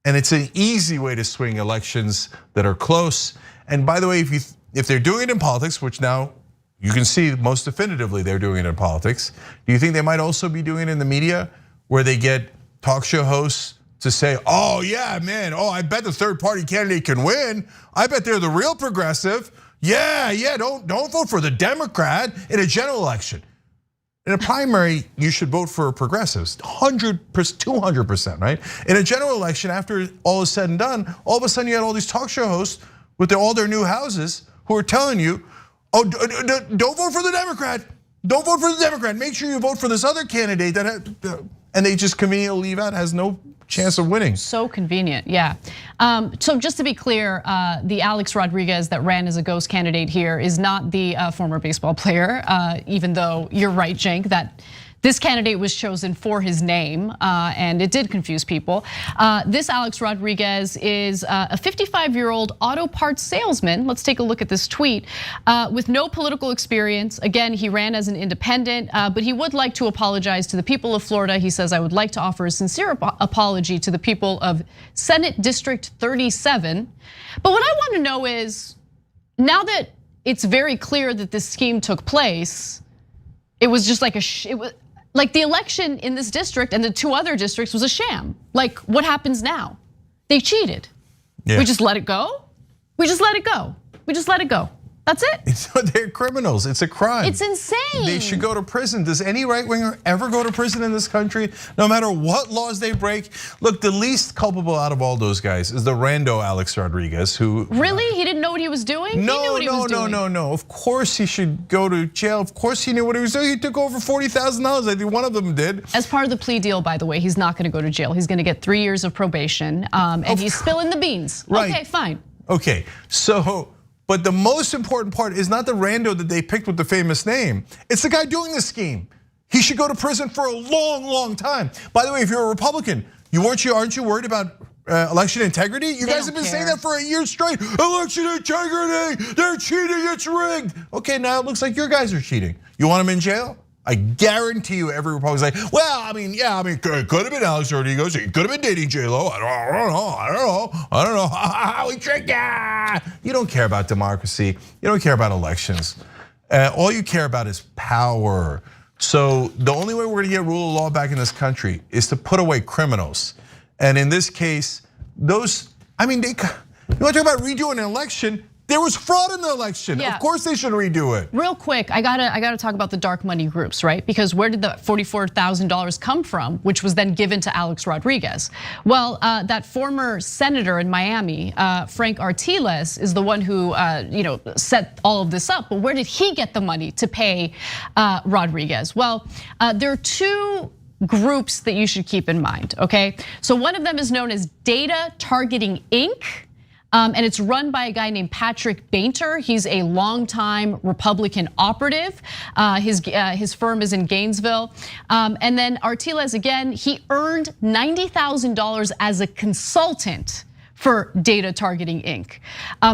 And it's an easy way to swing elections that are close. And by the way, if they're doing it in politics, which now you can see most definitively they're doing it in politics, do you think they might also be doing it in the media where they get talk show hosts to say, "Oh yeah, man, I bet the third party candidate can win. I bet they're the real progressive. Yeah, don't vote for the Democrat in a general election." In a primary, you should vote for progressives, 100%, 200%, right? In a general election, after all is said and done, all of a sudden you had all these talk show hosts with all their new houses who are telling you, "Oh, don't vote for the Democrat. Don't vote for the Democrat. Make sure you vote for this other candidate." And they just conveniently leave out, has no chance of winning. So convenient, yeah. So just to be clear, the Alex Rodriguez that ran as a ghost candidate here is not the former baseball player, even though you're right, Cenk, that this candidate was chosen for his name, and it did confuse people. This Alex Rodriguez is a 55-year-old auto parts salesman. Let's take a look at this tweet. With no political experience, again, he ran as an independent, but he would like to apologize to the people of Florida. He says, "I would like to offer a sincere apology to the people of Senate District 37. But what I want to know is, now that it's very clear that this scheme took place, it was just like the election in this district and the two other districts was a sham. Like, what happens now? They cheated. Yeah. We just let it go? We just let it go. We just let it go. That's it. They're criminals. It's a crime. It's insane. They should go to prison. Does any right winger ever go to prison in this country? No matter what laws they break. Look, the least culpable out of all those guys is the rando Alex Rodriguez, who really, he didn't know what he was doing. No, he knew what he was doing. No. Of course he should go to jail. Of course he knew what he was doing. He took over $40,000. I think one of them did. As part of the plea deal, by the way, he's not going to go to jail. He's going to get 3 years of probation, and he's spilling the beans. Right. Okay, fine. Okay, so. But the most important part is not the rando that they picked with the famous name. It's the guy doing the scheme. He should go to prison for a long, long time. By the way, if you're a Republican, aren't you worried about election integrity? You guys have been saying that for a year straight. Election integrity, they're cheating, it's rigged. Okay, now it looks like your guys are cheating. You want them in jail? I guarantee you every Republican's like, well, I mean, it could have been Alex Rodriguez. He could have been dating J-Lo. I don't know. We tricked ya. You don't care about democracy. You don't care about elections. All you care about is power. So the only way we're gonna get rule of law back in this country is to put away criminals. And in this case, you want to talk about redoing an election? There was fraud in the election. Yeah. Of course they should redo it. Real quick, I gotta talk about the dark money groups, right? Because where did the $44,000 come from, which was then given to Alex Rodriguez? Well, that former senator in Miami, Frank Artiles, is the one who set all of this up. But where did he get the money to pay Rodriguez? Well, there are two groups that you should keep in mind, okay? So one of them is known as Data Targeting Inc., and it's run by a guy named Patrick Bainter. He's a longtime Republican operative. His firm is in Gainesville. And then Artiles, again, he earned $90,000 as a consultant for Data Targeting Inc.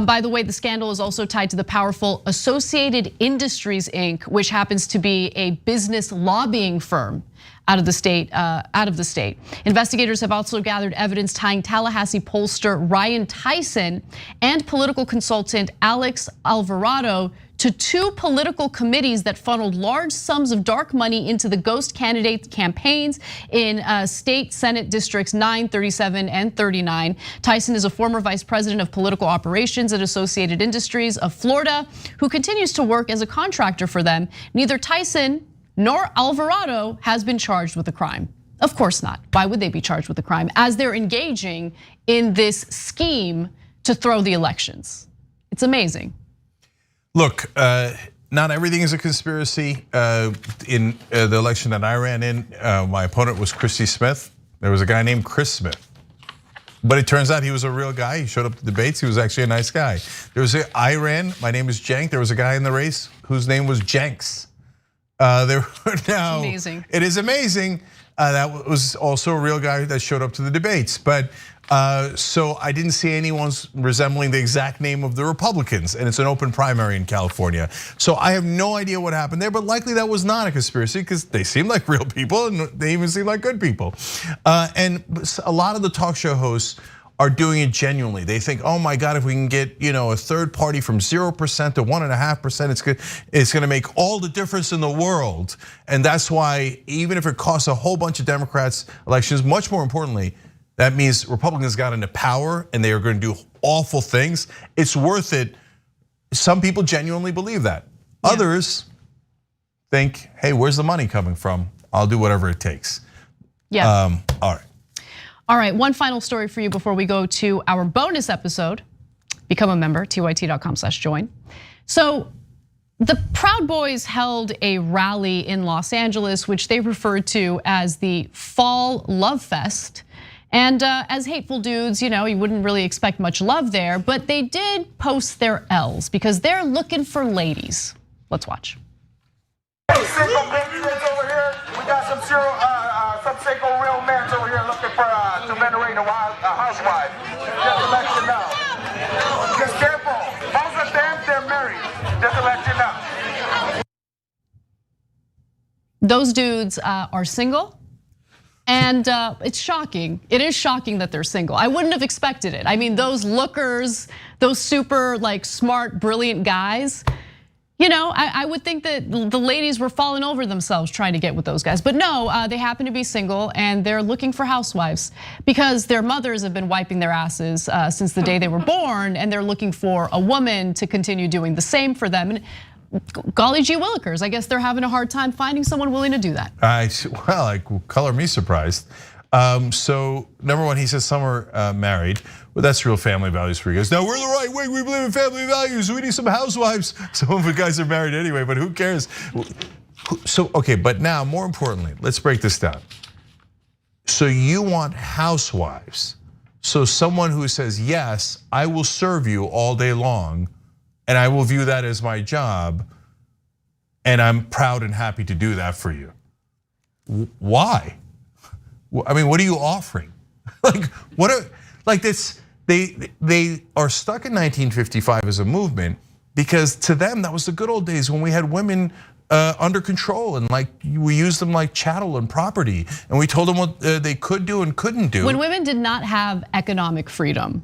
By the way, the scandal is also tied to the powerful Associated Industries Inc., which happens to be a business lobbying firm out of the state. Investigators have also gathered evidence tying Tallahassee pollster Ryan Tyson and political consultant Alex Alvarado to two political committees that funneled large sums of dark money into the ghost candidate campaigns in state Senate districts 9, 37, and 39. Tyson is a former vice president of political operations at Associated Industries of Florida, who continues to work as a contractor for them. Neither Tyson nor Alvarado has been charged with a crime. Of course not. Why would they be charged with a crime as they're engaging in this scheme to throw the elections? It's amazing. Look, not everything is a conspiracy. In the election that I ran in, my opponent was Christy Smith. There was a guy named Chris Smith. But it turns out he was a real guy. He showed up to debates. He was actually a nice guy. I ran, my name is Cenk. There was a guy in the race whose name was Jenks. Amazing. It is amazing. That was also a real guy that showed up to the debates. But so I didn't see anyone resembling the exact name of the Republicans, and it's an open primary in California. So I have no idea what happened there, but likely that was not a conspiracy because they seem like real people and they even seem like good people. And a lot of the talk show hosts are doing it genuinely. They think, oh my God, if we can get a third party from 0% to 1.5%, it's gonna make all the difference in the world. And that's why, even if it costs a whole bunch of Democrats elections, much more importantly, that means Republicans got into power and they are going to do awful things. It's worth it. Some people genuinely believe that. Yeah. Others think, hey, where's the money coming from? I'll do whatever it takes. Yeah. All right. One final story for you before we go to our bonus episode. Become a member, tyt.com/join. So the Proud Boys held a rally in Los Angeles, which they referred to as the Fall Love Fest. And as hateful dudes, you wouldn't really expect much love there, but they did post their L's because they're looking for ladies. Let's watch. Hey, single patriots over here. We got some single real men over here looking for to venerate a housewife. Just to let you know. Just careful. Most of them, they're married. Just to let you know. Those dudes are single. And it's shocking. It is shocking that they're single. I wouldn't have expected it. I mean, those lookers, those super smart, brilliant guys. I would think that the ladies were falling over themselves trying to get with those guys. But no, they happen to be single and they're looking for housewives because their mothers have been wiping their asses since the day they were born, and they're looking for a woman to continue doing the same for them. And golly gee willikers, I guess they're having a hard time finding someone willing to do that. Color me surprised. So number one, he says some are married. Well, that's real family values for you guys. Now we're the right wing, we believe in family values, we need some housewives. Some of the guys are married anyway, but who cares? So, okay, but now more importantly, let's break this down. So you want housewives. So someone who says, yes, I will serve you all day long, and I will view that as my job, and I'm proud and happy to do that for you. Why? I mean, what are you offering? They are stuck in 1955 as a movement because to them that was the good old days when we had women under control and we used them like chattel and property, and we told them what they could do and couldn't do. When women did not have economic freedom.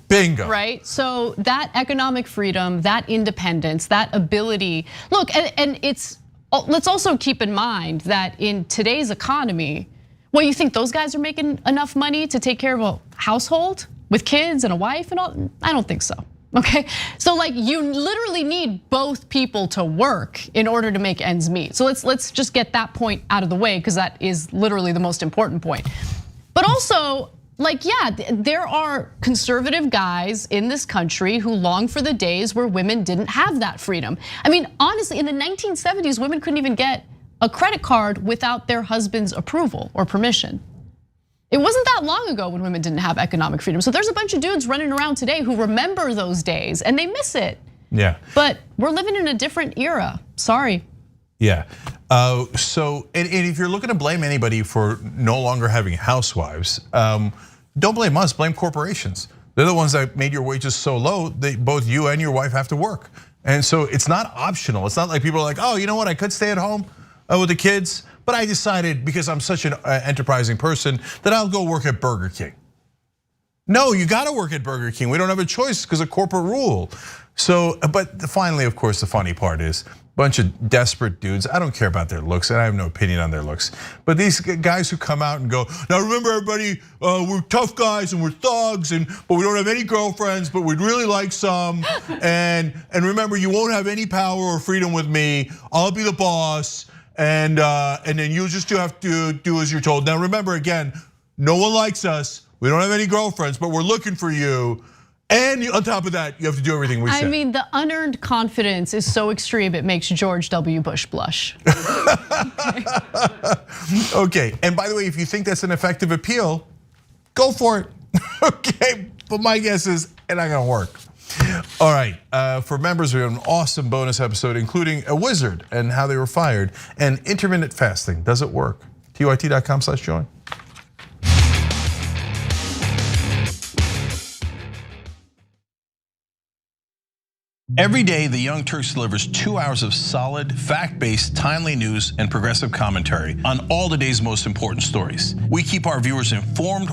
Bingo. Right? So that economic freedom, that independence, that ability. Look, and let's also keep in mind that in today's economy, well, you think those guys are making enough money to take care of a household with kids and a wife and all? I don't think so. Okay, so you literally need both people to work in order to make ends meet. So let's just get that point out of the way because that is literally the most important point. But also, there are conservative guys in this country who long for the days where women didn't have that freedom. I mean, honestly, in the 1970s, women couldn't even get a credit card without their husband's approval or permission. It wasn't that long ago when women didn't have economic freedom. So there's a bunch of dudes running around today who remember those days and they miss it. Yeah. But we're living in a different era. Sorry. Yeah. So, and if you're looking to blame anybody for no longer having housewives, don't blame us, blame corporations. They're the ones that made your wages so low that both you and your wife have to work. And so it's not optional. It's not like people are like, oh, you know what, I could stay at home with the kids, but I decided because I'm such an enterprising person that I'll go work at Burger King. No, you gotta work at Burger King. We don't have a choice because of corporate rule. So, but finally, of course, the funny part is a bunch of desperate dudes. I don't care about their looks, and I have no opinion on their looks. But these guys who come out and go, now remember everybody, we're tough guys and we're thugs, but we don't have any girlfriends, but we'd really like some. And remember, you won't have any power or freedom with me. I'll be the boss, and then you just have to do as you're told. Now remember, again, no one likes us. We don't have any girlfriends, but we're looking for you. And on top of that, you have to do everything we say. I mean, the unearned confidence is so extreme, it makes George W. Bush blush. Okay, and by the way, if you think that's an effective appeal, go for it. Okay, but my guess is it's not gonna work. All right, for members, we have an awesome bonus episode, including a wizard and how they were fired, and intermittent fasting. Does it work? TYT.com/join. Every day, the Young Turks delivers 2 hours of solid, fact-based, timely news and progressive commentary on all the day's most important stories. We keep our viewers informed